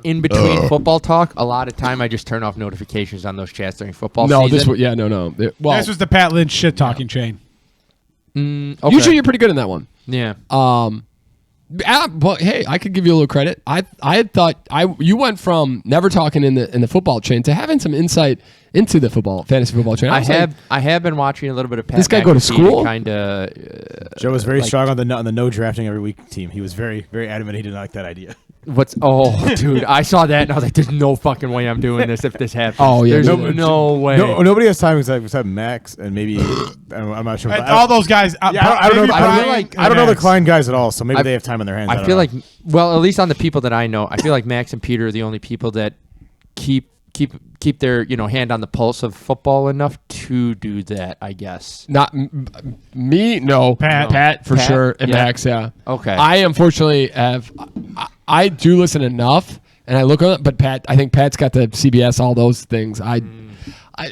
Speaker 3: in between football talk, a lot of time I just turn off notifications on those chats during football
Speaker 1: No,
Speaker 3: season.
Speaker 1: this was no. Well,
Speaker 2: this was the Pat Lynch shit talking chain.
Speaker 3: Okay.
Speaker 1: usually you're pretty good in that one.
Speaker 3: Yeah.
Speaker 1: But hey, I could give you a little credit. I had thought you went from never talking in the football chain to having some insight into the fantasy football chain.
Speaker 3: I have been watching a little bit of Pat
Speaker 1: This guy go to
Speaker 3: McAfee
Speaker 1: school?
Speaker 3: Kind of.
Speaker 4: Joe was very strong on the no drafting every week team. He was very, very adamant he didn't like that idea.
Speaker 3: Dude, I saw that and I was like, there's no fucking way I'm doing this if this happens.
Speaker 1: Oh, yeah,
Speaker 3: There's
Speaker 1: no,
Speaker 3: no way.
Speaker 4: Nobody has time except Max and maybe I'm not sure.
Speaker 2: And all those guys.
Speaker 4: I don't know.
Speaker 2: maybe
Speaker 3: I
Speaker 2: Brian
Speaker 3: feel like-
Speaker 4: I don't know the
Speaker 2: Max.
Speaker 4: Klein guys at all, so maybe
Speaker 3: I-
Speaker 4: they have time on their hands.
Speaker 3: I
Speaker 4: don't
Speaker 3: feel
Speaker 4: know.
Speaker 3: like, well, at least on the people that I know, I feel like Max and Peter are the only people that keep their hand on the pulse of football enough to do that. I guess.
Speaker 1: not me. No, Pat for
Speaker 3: Pat?
Speaker 1: sure, and
Speaker 3: Yeah.
Speaker 1: Max. Yeah.
Speaker 3: Okay.
Speaker 1: I unfortunately have. I do listen enough, and I look on it. But I think Pat's got the CBS, all those things. I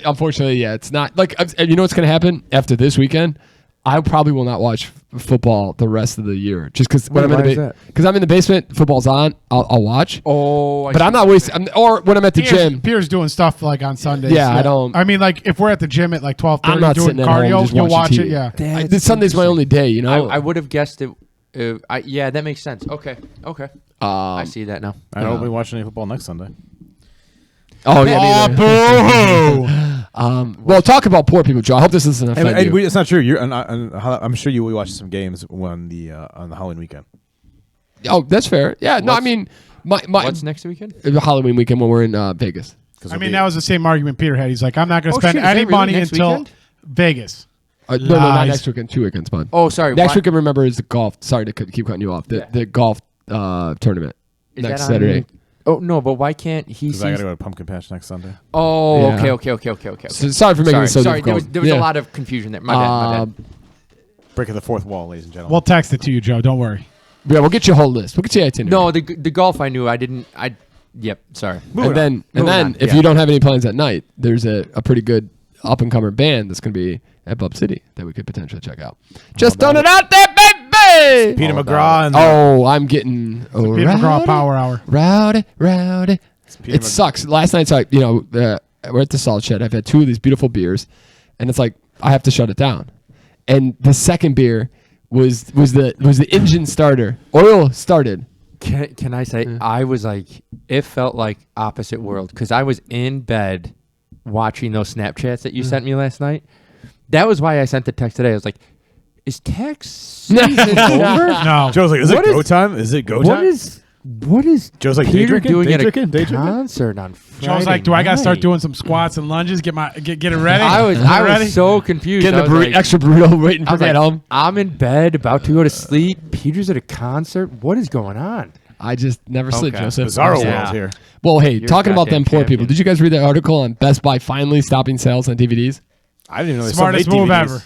Speaker 1: unfortunately, yeah, it's not like you know what's going to happen after this weekend. I probably will not watch football the rest of the year, just because when
Speaker 4: Why is that?
Speaker 1: because I'm in the basement, football's on. I'll watch.
Speaker 3: Oh,
Speaker 1: But I'm not wasting. Or when I'm at the gym.
Speaker 2: Pierre's doing stuff like on Sundays.
Speaker 1: Yeah, I don't-
Speaker 2: I mean, like if we're at the gym at like 12:30
Speaker 1: I'm not
Speaker 2: doing
Speaker 1: sitting at home
Speaker 2: cardio,
Speaker 1: just
Speaker 2: you'll watch
Speaker 1: watching
Speaker 2: it.
Speaker 1: TV.
Speaker 2: Yeah.
Speaker 1: This Sunday's my only day. You know.
Speaker 3: I would have guessed it. Yeah, that makes sense. Okay. I see that now.
Speaker 4: I don't be watching any football next Sunday.
Speaker 1: Oh yeah.
Speaker 2: Oh,
Speaker 1: neither.
Speaker 2: boo!
Speaker 1: Well, talk about poor people, Joe. I hope this isn't offending you.
Speaker 4: It's not true. I'm sure you will watch some games on the Halloween weekend.
Speaker 1: Oh, that's fair. Yeah. No, I mean, my
Speaker 3: What's next weekend?
Speaker 1: Halloween weekend when we're in Vegas.
Speaker 2: I mean, that was the same argument Peter had. He's like, I'm not going to
Speaker 3: Oh,
Speaker 2: spend
Speaker 3: shit, is
Speaker 2: any
Speaker 3: that really
Speaker 2: money
Speaker 3: next
Speaker 2: until
Speaker 3: weekend?
Speaker 2: Vegas.
Speaker 1: No, not
Speaker 2: Lies.
Speaker 1: next weekend. 2 weekends, bud.
Speaker 3: Oh, sorry.
Speaker 1: Next
Speaker 3: why-
Speaker 1: weekend, remember, is the golf. Sorry to keep cutting you off. The golf tournament
Speaker 3: Is
Speaker 1: next
Speaker 3: that on-
Speaker 1: Saturday.
Speaker 3: Oh no, but why can't he?
Speaker 4: Because I
Speaker 3: See?
Speaker 4: got to go to Pumpkin Patch next Sunday.
Speaker 3: Oh,
Speaker 1: Yeah.
Speaker 3: okay.
Speaker 1: So, sorry for making this so
Speaker 3: sorry.
Speaker 1: difficult.
Speaker 3: There was
Speaker 1: Yeah.
Speaker 3: a lot of confusion there. My bad.
Speaker 4: Breaking the fourth wall, ladies and gentlemen.
Speaker 2: We'll text it to you, Joe. Don't worry.
Speaker 1: Yeah, we'll get you a whole list. We'll get you itinerary.
Speaker 3: No, the golf I knew. I didn't. Yep. Sorry.
Speaker 1: and then
Speaker 3: Moving on.
Speaker 1: if
Speaker 3: Yeah.
Speaker 1: you don't have any plans at night, there's a pretty good up and comer band that's going to be at Bub City that we could potentially check out. Just throwing it out there, baby.
Speaker 4: Peter
Speaker 3: All
Speaker 4: McGraw and
Speaker 1: Oh, I'm getting
Speaker 2: Peter McGraw Power Hour.
Speaker 1: rowdy.
Speaker 4: Peter
Speaker 1: It sucks. Last night's like, we're at the Salt Shed. I've had 2 of these beautiful beers, and it's like I have to shut it down. And the second beer was the engine starter. Oil started.
Speaker 3: Can I say I was like, it felt like opposite world because I was in bed watching those Snapchats that you sent me last night. That was why I sent the text today. I was like, is tax season over?
Speaker 2: No.
Speaker 4: Joe's like, is
Speaker 3: What
Speaker 4: it
Speaker 3: is-
Speaker 4: go time? Is it go
Speaker 3: What
Speaker 4: time?
Speaker 3: is
Speaker 4: Joe's like, day
Speaker 3: Peter
Speaker 4: drinking?
Speaker 3: doing
Speaker 4: Day
Speaker 3: at
Speaker 4: drinking? Day
Speaker 3: a
Speaker 4: drinking?
Speaker 3: concert on Friday
Speaker 2: Joe's like, do I got to start
Speaker 3: night?"
Speaker 2: doing some squats and lunges? Get it ready?
Speaker 3: I was
Speaker 2: ready?
Speaker 3: so confused.
Speaker 1: Getting
Speaker 3: I
Speaker 1: the
Speaker 3: was like-
Speaker 1: extra burrito waiting
Speaker 3: I
Speaker 1: for
Speaker 3: was
Speaker 1: me
Speaker 3: like,
Speaker 1: at home.
Speaker 3: I'm in bed, about to go to sleep. Peter's at a concert. What is going on?
Speaker 1: I just never sleep,
Speaker 3: Okay.
Speaker 1: Joseph.
Speaker 4: Bizarro
Speaker 3: Yeah.
Speaker 4: world here.
Speaker 1: Well, hey,
Speaker 3: You're
Speaker 1: talking
Speaker 3: a
Speaker 1: about them
Speaker 3: goddamn
Speaker 1: poor people.
Speaker 3: champion.
Speaker 1: Did you guys read that article on Best Buy finally stopping sales on DVDs?
Speaker 4: I didn't even know they
Speaker 2: Smartest
Speaker 4: sold
Speaker 2: move
Speaker 4: DVDs.
Speaker 2: ever.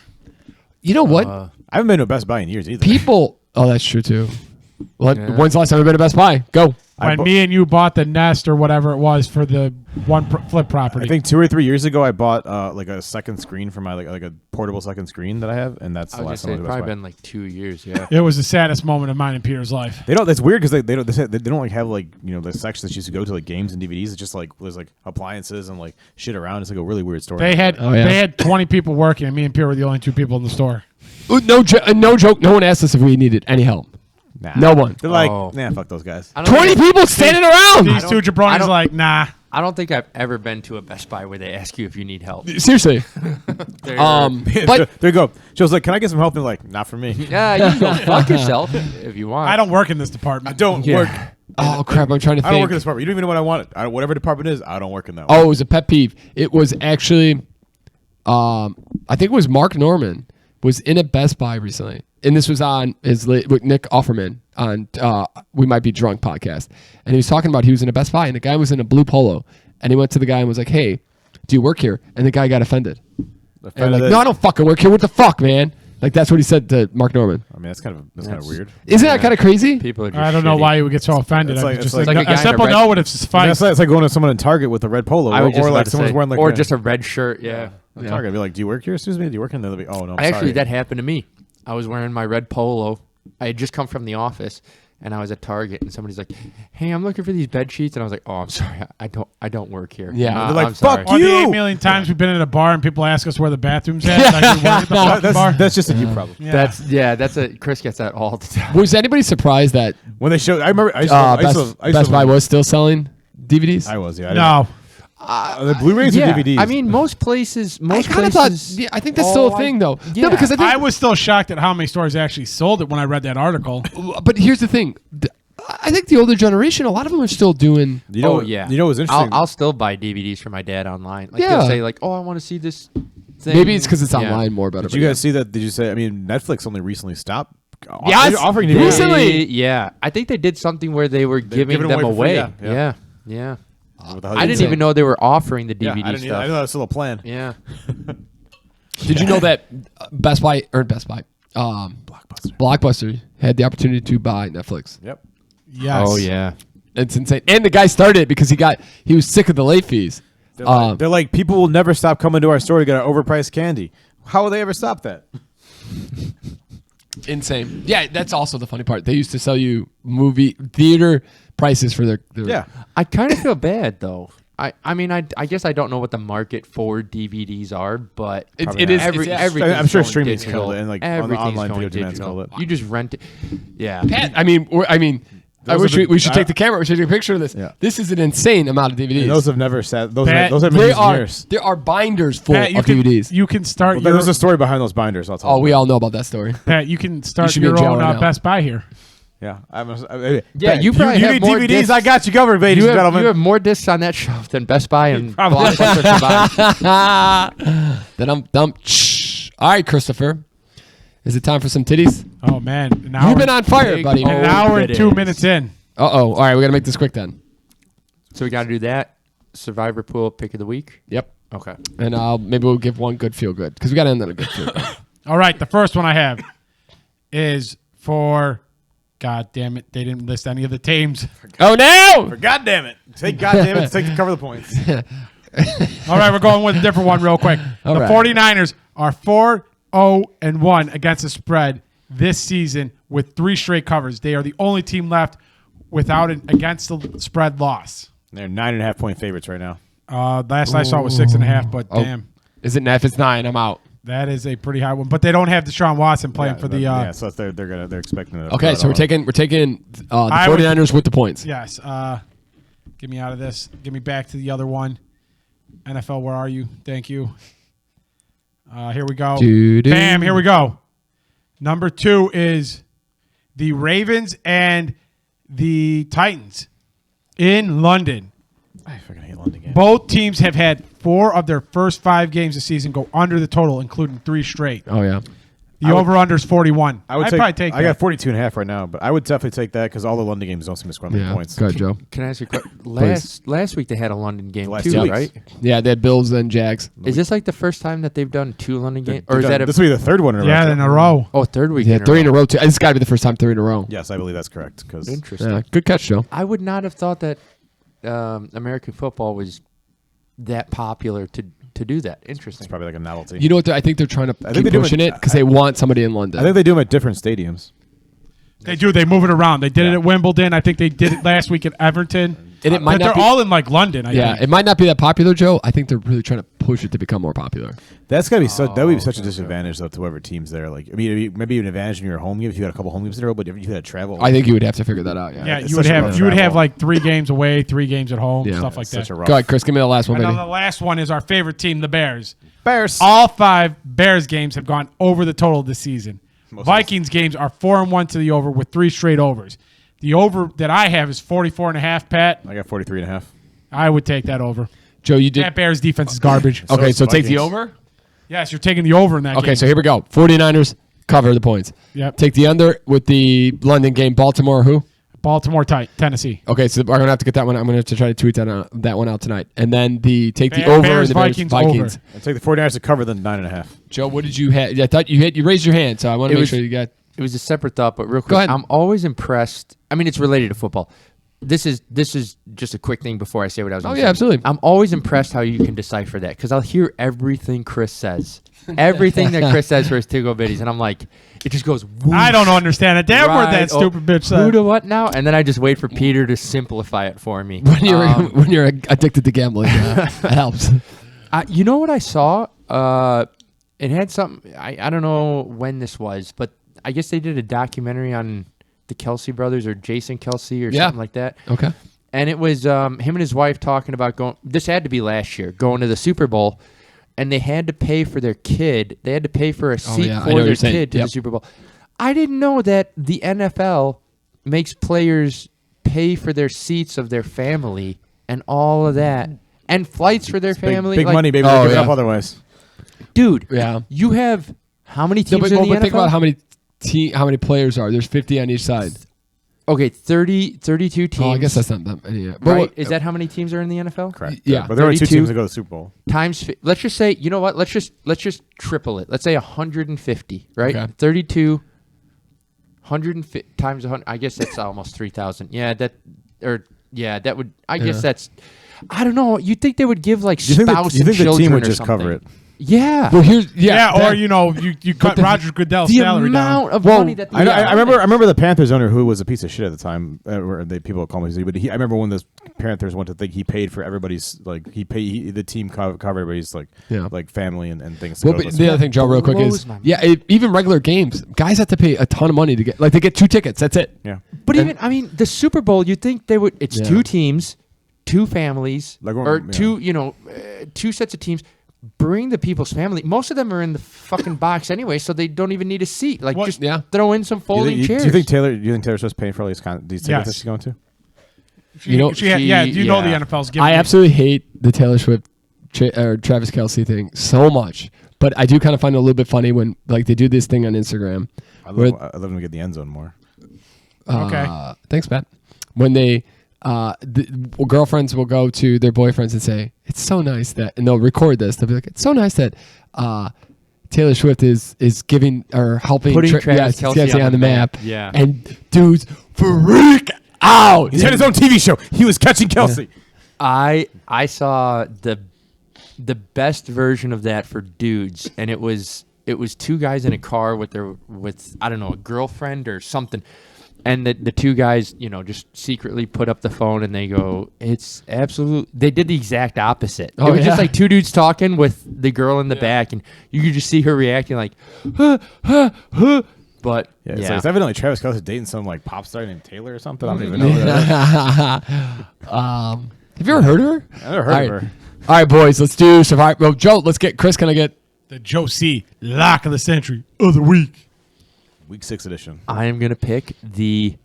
Speaker 1: You know what?
Speaker 4: I haven't been to a Best Buy in years either.
Speaker 1: People. Oh, that's true too. Well,
Speaker 3: Yeah.
Speaker 1: when's the last time you've been to Best Buy? Go.
Speaker 2: When me and you bought the Nest or whatever it was for the flip property.
Speaker 4: I think 2 or 3 years ago, I bought like a second screen for my like a portable second screen that I have, and that's
Speaker 3: I
Speaker 4: the
Speaker 3: was
Speaker 4: last
Speaker 3: just saying,
Speaker 4: time
Speaker 3: it's
Speaker 4: I
Speaker 3: probably
Speaker 4: went to Best
Speaker 3: been like 2 years. Yeah.
Speaker 2: it was the saddest moment of mine in Peter's life.
Speaker 4: Buy. They don't. That's weird because they don't like have like the section that you used to go to like games and DVDs. It's just like there's like appliances and like shit around. It's like a really weird store.
Speaker 2: They had
Speaker 1: Oh, yeah.
Speaker 2: they had 20 people working, and me and Peter were the only 2 people in the store.
Speaker 1: No joke. No one asked us if we needed any help.
Speaker 4: Nah.
Speaker 1: No one.
Speaker 4: They're like,
Speaker 3: Oh.
Speaker 4: nah, fuck those guys.
Speaker 3: I don't
Speaker 1: 20
Speaker 3: think-
Speaker 1: people standing around.
Speaker 2: These two
Speaker 3: I
Speaker 2: jabronis
Speaker 3: don't-
Speaker 2: like, nah.
Speaker 3: I don't think I've ever been to a Best Buy where they ask you if you need help.
Speaker 1: Seriously.
Speaker 3: They're-
Speaker 1: But
Speaker 4: there you go. Joe's like, can I get some help? They're like, not for me.
Speaker 3: yeah, you can go fuck yourself if you want.
Speaker 2: I don't work in this department.
Speaker 4: I don't
Speaker 3: Yeah.
Speaker 4: work.
Speaker 1: oh crap, I'm trying to
Speaker 4: I don't work in
Speaker 1: think.
Speaker 4: this department. You don't even know what I want. Whatever department is, I don't work in that one.
Speaker 1: Oh, it was a pet peeve. It was actually, I think it was Mark Norman was in a Best Buy recently, and this was on with Nick Offerman on We Might Be Drunk podcast, and he was talking about he was in a Best Buy, and the guy was in a blue polo, and he went to the guy and was like, "Hey, do you work here?" And the guy got offended. And like, "No, I don't fucking work here. What the fuck, man?" Like that's what he said to Mark Norman.
Speaker 4: I mean, that's kind of weird.
Speaker 1: Isn't that kind of crazy?
Speaker 3: People are just
Speaker 2: I don't know
Speaker 3: shitty.
Speaker 2: why you would get so offended.
Speaker 4: It's like-
Speaker 2: Just
Speaker 4: it's
Speaker 2: like,
Speaker 3: like a guy
Speaker 2: a
Speaker 3: in a
Speaker 2: simple
Speaker 3: red-
Speaker 2: no would have sufficed.
Speaker 4: It's like going to someone in Target with a red polo,
Speaker 3: I would just
Speaker 4: or
Speaker 3: about
Speaker 4: like
Speaker 3: to
Speaker 4: someone's
Speaker 3: say,
Speaker 4: wearing like
Speaker 3: or just a red shirt. Yeah.
Speaker 4: Target. I'd be like, do you work here? Excuse me, do you work in there? They'll be, oh no, I'm
Speaker 3: Actually,
Speaker 4: sorry.
Speaker 3: that happened to me. I was wearing my red polo. I had just come from the office, and I was at Target, and somebody's like, "Hey, I'm looking for these bed sheets," and I was like, "Oh, I'm sorry, I don't work here."
Speaker 1: Yeah.
Speaker 4: They're like,
Speaker 3: I'm sorry.
Speaker 4: "Fuck
Speaker 2: Or the
Speaker 4: you."
Speaker 2: 8 million times we've been in a bar and people ask us where the bathroom's at. Like we work at the fucking bar.
Speaker 4: That's just a you problem.
Speaker 2: Yeah.
Speaker 3: That's a Chris gets that all the time.
Speaker 1: Was anybody surprised that
Speaker 4: When they showed, I remember, I used to
Speaker 1: Best Buy was still selling DVDs?
Speaker 4: I was, yeah.
Speaker 2: No.
Speaker 4: The Blu-rays
Speaker 3: Yeah,
Speaker 4: or DVDs?
Speaker 3: I mean, most places.
Speaker 1: I
Speaker 3: Most
Speaker 1: kind of
Speaker 3: places.
Speaker 1: thought. Yeah, I think that's still a thing, though.
Speaker 3: yeah.
Speaker 1: No, because I think.
Speaker 2: I was still shocked at how many stores actually sold it when I read that article.
Speaker 1: But here's the thing. I think the older generation, a lot of them are still doing.
Speaker 4: you know,
Speaker 3: Oh yeah.
Speaker 4: You know what's interesting?
Speaker 3: I'll still buy DVDs for my dad online. Like
Speaker 1: Yeah.
Speaker 3: he'll say like, "Oh, I want to see this." Thing.
Speaker 1: Maybe it's because it's
Speaker 3: Yeah.
Speaker 1: online more better.
Speaker 4: Did you guys see that? Did you say? I mean, Netflix only recently stopped
Speaker 1: Yes,
Speaker 4: offering
Speaker 1: recently.
Speaker 4: DVDs.
Speaker 1: Recently.
Speaker 3: Yeah, I think they did something where they were giving
Speaker 4: giving
Speaker 3: them
Speaker 4: away for free,
Speaker 3: away.
Speaker 4: yeah.
Speaker 3: Yeah.
Speaker 4: What the
Speaker 3: I
Speaker 4: hell did
Speaker 3: didn't
Speaker 4: you say?
Speaker 3: even know they were offering the
Speaker 4: Yeah,
Speaker 3: DVD
Speaker 4: I didn't either. I
Speaker 3: stuff.
Speaker 4: didn't know that was still a plan.
Speaker 3: Yeah.
Speaker 1: Did you know that Best Buy Blockbuster had the opportunity to buy Netflix?
Speaker 4: Yep.
Speaker 2: Yes.
Speaker 3: Oh yeah.
Speaker 1: It's insane. And the guy started it because he was sick of the late fees.
Speaker 4: They're like, people will never stop coming to our store to get our overpriced candy. How will they ever stop that?
Speaker 1: Insane. Yeah, that's also the funny part. They used to sell you movie theater prices for their
Speaker 4: Yeah.
Speaker 3: I kind of feel bad though. I mean, I guess I don't know what the market for DVDs are, but
Speaker 1: It
Speaker 4: Probably
Speaker 1: is.
Speaker 4: not.
Speaker 3: everything's
Speaker 4: I'm sure
Speaker 3: going
Speaker 4: streaming's
Speaker 3: digital.
Speaker 4: killed it, and, like, on the
Speaker 3: Everything's
Speaker 4: online
Speaker 3: going
Speaker 4: video demand's
Speaker 3: digital.
Speaker 4: killed it.
Speaker 3: You just rent it. Yeah.
Speaker 1: Pat, I mean, I
Speaker 4: Those
Speaker 1: wish
Speaker 4: have been-
Speaker 1: we should take the camera. We should take a picture of this.
Speaker 4: Yeah.
Speaker 1: This is an insane amount of DVDs.
Speaker 4: And those have never sat. Those
Speaker 2: Pat,
Speaker 4: have been
Speaker 1: They
Speaker 4: used in
Speaker 1: are.
Speaker 4: years.
Speaker 1: There are binders full
Speaker 2: Pat,
Speaker 1: of DVDs.
Speaker 2: You can start
Speaker 4: Well,
Speaker 2: your
Speaker 4: there's a story behind those binders. I'll tell
Speaker 1: Oh,
Speaker 4: you.
Speaker 1: we all know about that story.
Speaker 2: Pat, you can start
Speaker 1: should be in
Speaker 2: your
Speaker 1: jail
Speaker 2: own
Speaker 1: right now.
Speaker 2: Best Buy here.
Speaker 4: Yeah.
Speaker 3: Yeah, you probably
Speaker 4: you
Speaker 3: have
Speaker 4: need
Speaker 3: more
Speaker 4: DVDs.
Speaker 3: discs.
Speaker 4: I got you covered, ladies
Speaker 3: You
Speaker 4: and
Speaker 3: have,
Speaker 4: gentlemen.
Speaker 3: you have more discs on that shelf than Best Buy and
Speaker 4: Probably.
Speaker 3: Blockbuster combined.
Speaker 1: Then I'm dumped. Shh. All right, Christopher. Is it time for some titties?
Speaker 2: Oh man, an hour,
Speaker 1: You've been on fire,
Speaker 3: Big
Speaker 1: buddy.
Speaker 3: old-
Speaker 2: an hour and
Speaker 3: It
Speaker 2: 2
Speaker 3: is.
Speaker 2: minutes in.
Speaker 1: Uh-oh. All right, we got to make this quick then.
Speaker 3: So we got to do that. Survivor Pool pick of the week.
Speaker 1: Yep.
Speaker 3: Okay.
Speaker 1: And maybe we'll give one good feel good because we got to end on a good feel good.
Speaker 2: All right, the first one I have is for. God damn it, they didn't list any of the teams.
Speaker 1: Oh, no!
Speaker 4: God damn it. Take goddamn it. Take to cover the points.
Speaker 2: All right, we're going with a different one real quick.
Speaker 1: All
Speaker 2: the
Speaker 1: right.
Speaker 2: 49ers are 4-0-1 against the spread this season with 3 straight covers. They are the only team left without an against the spread loss.
Speaker 4: They're 9.5 point favorites right now.
Speaker 2: Last I saw it was 6.5, but
Speaker 1: Oh.
Speaker 2: damn.
Speaker 1: Is it if it's 9, I'm out.
Speaker 2: That is a pretty high one, but they don't have Deshaun Watson playing for the.
Speaker 4: So they're expecting it.
Speaker 1: Okay, so we're taking the
Speaker 2: I would-
Speaker 1: 49ers with the points.
Speaker 2: Yes. Get me out of this. Get me back to the other one. NFL, where are you? Thank you. Here we go.
Speaker 1: Doo-doo.
Speaker 2: Bam. Here we go. Number 2 is the Ravens and the Titans in London.
Speaker 4: I fucking hate London games.
Speaker 2: Both teams have had 4 of their first 5 games this season go under the total, including 3 straight.
Speaker 1: Oh, yeah.
Speaker 2: The over-under is 41. I'd probably take
Speaker 4: I
Speaker 2: that.
Speaker 4: got 42.5 right now, but I would definitely take that because all the London games don't seem to score many
Speaker 1: Yeah.
Speaker 4: points.
Speaker 1: Go ahead, Joe.
Speaker 3: Can I ask you a question? Last week they had a London game
Speaker 4: Last
Speaker 3: too,
Speaker 4: 2 weeks.
Speaker 3: right?
Speaker 1: Yeah, they had Bills and Jags.
Speaker 3: Is this like the first time that they've done 2 London games, or is that
Speaker 4: this will be the third one in a row?
Speaker 2: Yeah, in a row.
Speaker 3: third week?
Speaker 1: Yeah, 3 in a row. Too. It's got to be the first time 3 in a row.
Speaker 4: Yes, I believe that's correct. Because
Speaker 3: Interesting.
Speaker 1: Yeah, good catch, Joe.
Speaker 3: I would not have thought that American football was that popular to do that. Interesting.
Speaker 4: it's probably like a novelty.
Speaker 1: You know what? I think they're trying to
Speaker 4: think
Speaker 1: keep
Speaker 4: they do
Speaker 1: pushing
Speaker 4: it-
Speaker 1: it because they want somebody in London.
Speaker 4: I think they do them at different stadiums.
Speaker 2: They do. They move it around. They did it
Speaker 4: Yeah.
Speaker 2: at Wimbledon. I think they did it last week at Everton.
Speaker 1: and it might
Speaker 2: But
Speaker 1: not
Speaker 2: they're
Speaker 1: be,
Speaker 2: all in like London. I think.
Speaker 1: it might not be that popular, Joe. I think they're really trying to push it to become more popular.
Speaker 4: That's gotta be that would be such a disadvantage though to whoever teams there. Like, I mean, maybe an advantage in your home game if you had a couple home games in a row, but if you had to travel,
Speaker 1: I think you would have to figure that out. Yeah.
Speaker 2: Yeah,
Speaker 4: It's
Speaker 2: you would
Speaker 4: such a
Speaker 2: have
Speaker 4: rough
Speaker 2: you would have
Speaker 4: travel.
Speaker 2: like 3 games away, 3 games at home,
Speaker 1: Yeah.
Speaker 2: stuff like
Speaker 4: It's
Speaker 2: that.
Speaker 4: such a rough.
Speaker 1: Go ahead, Chris. Give me the last one,
Speaker 2: And
Speaker 1: baby.
Speaker 2: now the last one is our favorite team, the Bears.
Speaker 4: Bears.
Speaker 2: All 5 Bears games have gone over the total this season. Vikings games are 4-1 to the over with 3 straight overs. The over that I have is 44.5. Pat,
Speaker 4: I got 43.5.
Speaker 2: I would take that over.
Speaker 1: Joe, you did.
Speaker 2: That Bears defense is garbage.
Speaker 1: Okay,
Speaker 4: is
Speaker 1: so
Speaker 4: the
Speaker 1: take the
Speaker 4: Vikings.
Speaker 1: over.
Speaker 2: Yes, you're taking the over in that game.
Speaker 1: Okay, so here we go. 49ers cover the points.
Speaker 2: Yep.
Speaker 1: Take the under with the London game. Baltimore, who?
Speaker 2: Baltimore tight, Tennessee.
Speaker 1: Okay, so we're gonna have to get that one. I'm gonna have to try to tweet that one out tonight. And then the take the
Speaker 2: Bear-
Speaker 1: over
Speaker 2: Bears,
Speaker 1: and the Bears
Speaker 2: Vikings,
Speaker 1: Vikings.
Speaker 2: over.
Speaker 4: I take the 49ers to cover the 9.5.
Speaker 1: Joe, what did you have? I thought you raised your hand, so I want to
Speaker 3: It
Speaker 1: make
Speaker 3: was-
Speaker 1: sure you got.
Speaker 3: It was a separate thought, but real
Speaker 1: Go
Speaker 3: quick,
Speaker 1: ahead.
Speaker 3: I'm always impressed. I mean, it's related to football. This is just a quick thing before I say what I was.
Speaker 1: Oh
Speaker 3: gonna
Speaker 1: yeah,
Speaker 3: say.
Speaker 1: absolutely.
Speaker 3: I'm always impressed how you can decipher that because I'll hear everything Chris says, everything that Chris says for his two-go bitties, and I'm like, it just goes. Whoosh,
Speaker 2: I don't understand it. Damn word that
Speaker 3: right
Speaker 2: stupid bitch
Speaker 3: Who
Speaker 2: said.
Speaker 3: to what now? And then I just wait for Peter to simplify it for me.
Speaker 1: When you're when you're addicted to gambling, that helps.
Speaker 3: You know what I saw? It had something. I don't know when this was, but I guess they did a documentary on the Kelsey brothers or Jason Kelsey or
Speaker 1: Yeah.
Speaker 3: something like that.
Speaker 1: Okay.
Speaker 3: And it was him and his wife talking about going. This had to be last year, going to the Super Bowl, and they had to pay for their kid. They had to pay for a seat
Speaker 1: yeah, I know
Speaker 3: for
Speaker 1: what
Speaker 3: their
Speaker 1: you're saying.
Speaker 3: kid to
Speaker 1: Yep.
Speaker 3: the Super Bowl. I didn't know that the NFL makes players pay for their seats of their family and all of that, and flights for their family.
Speaker 4: Big
Speaker 3: Like,
Speaker 4: money, baby.
Speaker 1: Oh,
Speaker 4: They're giving
Speaker 1: yeah.
Speaker 4: up otherwise.
Speaker 3: dude.
Speaker 1: Yeah.
Speaker 3: You have how many
Speaker 1: No,
Speaker 3: teams
Speaker 1: but,
Speaker 3: in the NFL?
Speaker 1: think about how many players are. There's 50 on each side.
Speaker 3: Okay, 32 teams.
Speaker 1: Oh, I guess that's not that many. Yeah. But
Speaker 3: right.
Speaker 1: what-
Speaker 3: Is that how many teams are in the NFL?
Speaker 4: Correct.
Speaker 1: Yeah.
Speaker 4: But there are only 2
Speaker 3: 32.
Speaker 4: teams that go to the Super Bowl.
Speaker 3: Let's just say, you know what? Let's just triple it. Let's say 150, right?
Speaker 1: Okay.
Speaker 3: 32 150 times 100. I guess that's almost 3,000. Yeah, that would. I guess that's. I don't know. You'd think they would give like
Speaker 4: Do you think,
Speaker 3: spouse
Speaker 4: you
Speaker 3: and
Speaker 4: think the
Speaker 3: children
Speaker 4: team would
Speaker 3: or
Speaker 4: just
Speaker 3: something.
Speaker 4: cover it?
Speaker 3: Yeah.
Speaker 1: Well, here's
Speaker 2: Yeah, or
Speaker 1: that-
Speaker 2: you cut Roger Goodell's
Speaker 3: the
Speaker 2: salary
Speaker 3: amount
Speaker 2: down.
Speaker 3: of money that the
Speaker 4: I remember the Panthers owner who was a piece of shit at the time. People call me, but I remember when the Panthers went to think he paid for everybody's the team covered everybody's like family and things. To
Speaker 1: Well,
Speaker 4: go
Speaker 1: but
Speaker 4: to
Speaker 1: the other thing, Joe, real quick is
Speaker 3: blows my mind.
Speaker 1: even regular games, guys have to pay a ton of money to get. Like they get 2 tickets. That's it.
Speaker 4: yeah.
Speaker 3: But even the Super Bowl, you'd think they would. It's
Speaker 1: Yeah.
Speaker 3: 2 teams, 2 families,
Speaker 4: Like,
Speaker 3: or
Speaker 4: yeah.
Speaker 3: 2 2 sets of teams. Bring the people's family. Most of them are in the fucking box anyway, so they don't even need a seat. Like
Speaker 2: What-
Speaker 3: just
Speaker 1: Yeah.
Speaker 3: throw in some folding chairs.
Speaker 4: Do you think Taylor Swift's paying for all these tickets
Speaker 2: Yes.
Speaker 4: that she's going to?
Speaker 1: You know,
Speaker 2: You know the
Speaker 3: yeah.
Speaker 2: NFL's giving.
Speaker 1: I absolutely hate the Taylor Swift or Travis Kelce thing so much, but I do kind of find it a little bit funny when like they do this thing on Instagram.
Speaker 4: I
Speaker 1: where-
Speaker 4: love them to get the end zone more.
Speaker 2: Okay.
Speaker 1: Thanks, Pat. When they girlfriends will go to their boyfriends and say, "It's so nice that," and they'll record this. They'll be like, "It's so nice that Taylor Swift is giving or helping
Speaker 3: Putting Travis Kelce
Speaker 1: on the map."
Speaker 3: Yeah.
Speaker 1: And dudes freak out.
Speaker 4: He's had his own TV show. He was catching Kelsey.
Speaker 3: I saw the best version of that for dudes, and it was 2 guys in a car with I don't know, a girlfriend or something. And the 2 guys, just secretly put up the phone and they go, it's absolute. They did the exact opposite.
Speaker 1: Oh,
Speaker 3: it was
Speaker 1: yeah.
Speaker 3: just like 2 dudes talking with the girl in the back, and you could just see her reacting like, huh, huh, huh. But
Speaker 4: Yeah,
Speaker 3: yeah,
Speaker 4: it's evidently Travis Kelce dating some like pop star named Taylor or something. I don't even know. Who that is.
Speaker 1: Have you ever heard of her?
Speaker 4: I never heard
Speaker 1: All right.
Speaker 4: of her.
Speaker 1: All right, boys, let's do Survivor. Well, Joe, let's get Chris. Can I get?
Speaker 2: the Joe C. Lock of the Century of the Week.
Speaker 4: Week 6 edition.
Speaker 3: I am gonna pick the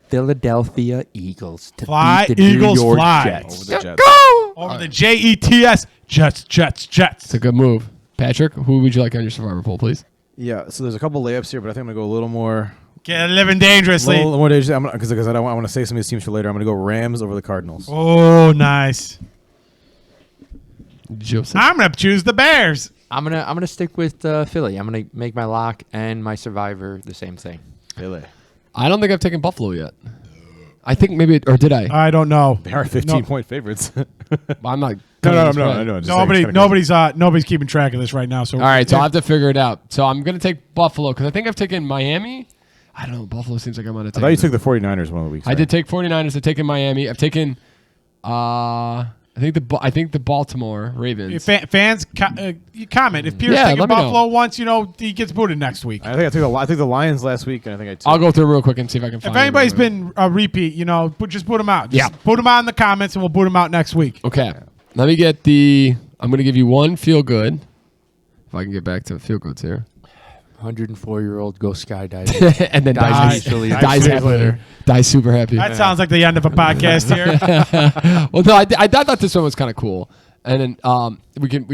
Speaker 3: Philadelphia Eagles to
Speaker 2: Fly,
Speaker 3: beat the
Speaker 2: Eagles,
Speaker 3: New York
Speaker 2: fly.
Speaker 3: Jets.
Speaker 4: Over the Jets.
Speaker 2: Over the Jets. Jets.
Speaker 1: It's a good move, Patrick. Who would you like on your Survivor poll, please?
Speaker 4: Yeah, so there's a couple layups here, but I think I'm gonna go a little more.
Speaker 2: Get living dangerously.
Speaker 4: Little more because I don't want to say some of these teams for later. I'm gonna go Rams over the Cardinals.
Speaker 2: Oh, nice.
Speaker 1: Joseph.
Speaker 2: I'm gonna choose the Bears.
Speaker 3: I'm gonna stick with Philly. I'm gonna make my lock and my Survivor the same thing.
Speaker 4: Really?
Speaker 1: I don't think I've taken Buffalo yet. I think maybe, or did I?
Speaker 2: I don't know.
Speaker 4: They are 15-point favorites.
Speaker 1: I'm not.
Speaker 4: No,
Speaker 1: I
Speaker 4: know. Just saying, it's kinda
Speaker 2: Nobody's keeping track of this right now. So
Speaker 1: All right, so I'll have to figure it out. So I'm going to take Buffalo because I think I've taken Miami. I don't know. Buffalo seems like I'm on a
Speaker 4: I thought you took the 49ers one of the weeks.
Speaker 1: I did take 49ers. I've taken Miami. I've taken I think the Baltimore Ravens.
Speaker 2: Fans, you comment. If Pierce taking Buffalo once, he gets booted next week.
Speaker 4: I took the Lions last week, and I think I took.
Speaker 1: I'll go through real quick and see if I can find
Speaker 2: If anybody's been a repeat, just boot them out. Boot them out in the comments, and we'll boot them out next week.
Speaker 1: Okay. Let me get I'm going to give you one feel good. If I can get back to feel goods here.
Speaker 3: 104-year-old go skydiving.
Speaker 1: And then dies
Speaker 4: later.
Speaker 1: Dies super happy.
Speaker 2: That sounds like the end of a podcast here.
Speaker 1: Well, no, I thought this one was kind of cool. And then we can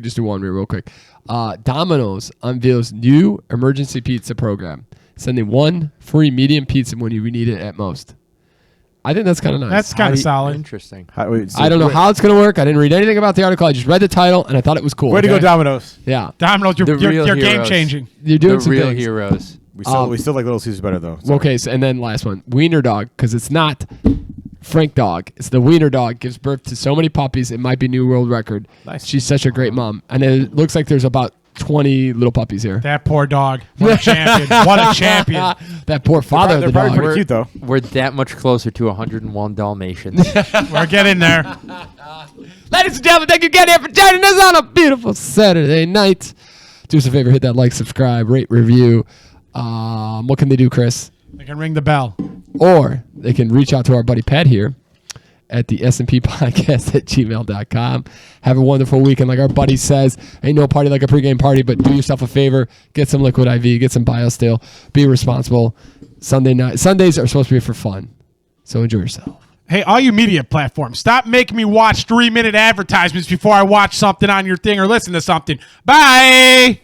Speaker 1: just do one real quick. Domino's unveils new emergency pizza program, sending one free medium pizza when you need it at most. I think that's kind of nice.
Speaker 2: That's kind of solid.
Speaker 3: Interesting.
Speaker 1: I don't know how it's going to work. I didn't read anything about the article. I just read the title, and I thought it was cool.
Speaker 4: Way to go, Domino's.
Speaker 1: Yeah.
Speaker 2: Domino's, you're game changing.
Speaker 1: You're doing
Speaker 3: the
Speaker 1: some
Speaker 3: real
Speaker 1: things.
Speaker 3: heroes.
Speaker 4: We still like Little Caesars better, though.
Speaker 1: Okay, so, and then last one. Wiener Dog, because it's not Frank Dog. It's the Wiener Dog. Gives birth to so many puppies. It might be new world record.
Speaker 4: Nice.
Speaker 1: She's such a great mom. And it looks like there's about 20 little puppies here.
Speaker 2: That poor dog. What a champion. What a champion.
Speaker 1: That poor father of the
Speaker 4: They're
Speaker 1: dog.
Speaker 4: probably pretty cute, though.
Speaker 3: We're that much closer to 101 Dalmatians.
Speaker 2: We're getting there.
Speaker 1: Ladies and gentlemen, thank you again here for joining us on a beautiful Saturday night. Do us a favor, hit that like, subscribe, rate, review. What can they do, Chris?
Speaker 2: They can ring the bell.
Speaker 1: Or they can reach out to our buddy Pat here at the S&P podcast at gmail.com. Have a wonderful weekend. Like our buddy says, ain't no party like a pregame party, but do yourself a favor. Get some Liquid IV. Get some BioSteel. Be responsible. Sundays are supposed to be for fun. So enjoy yourself.
Speaker 2: Hey, all you media platforms, stop making me watch 3-minute advertisements before I watch something on your thing or listen to something. Bye!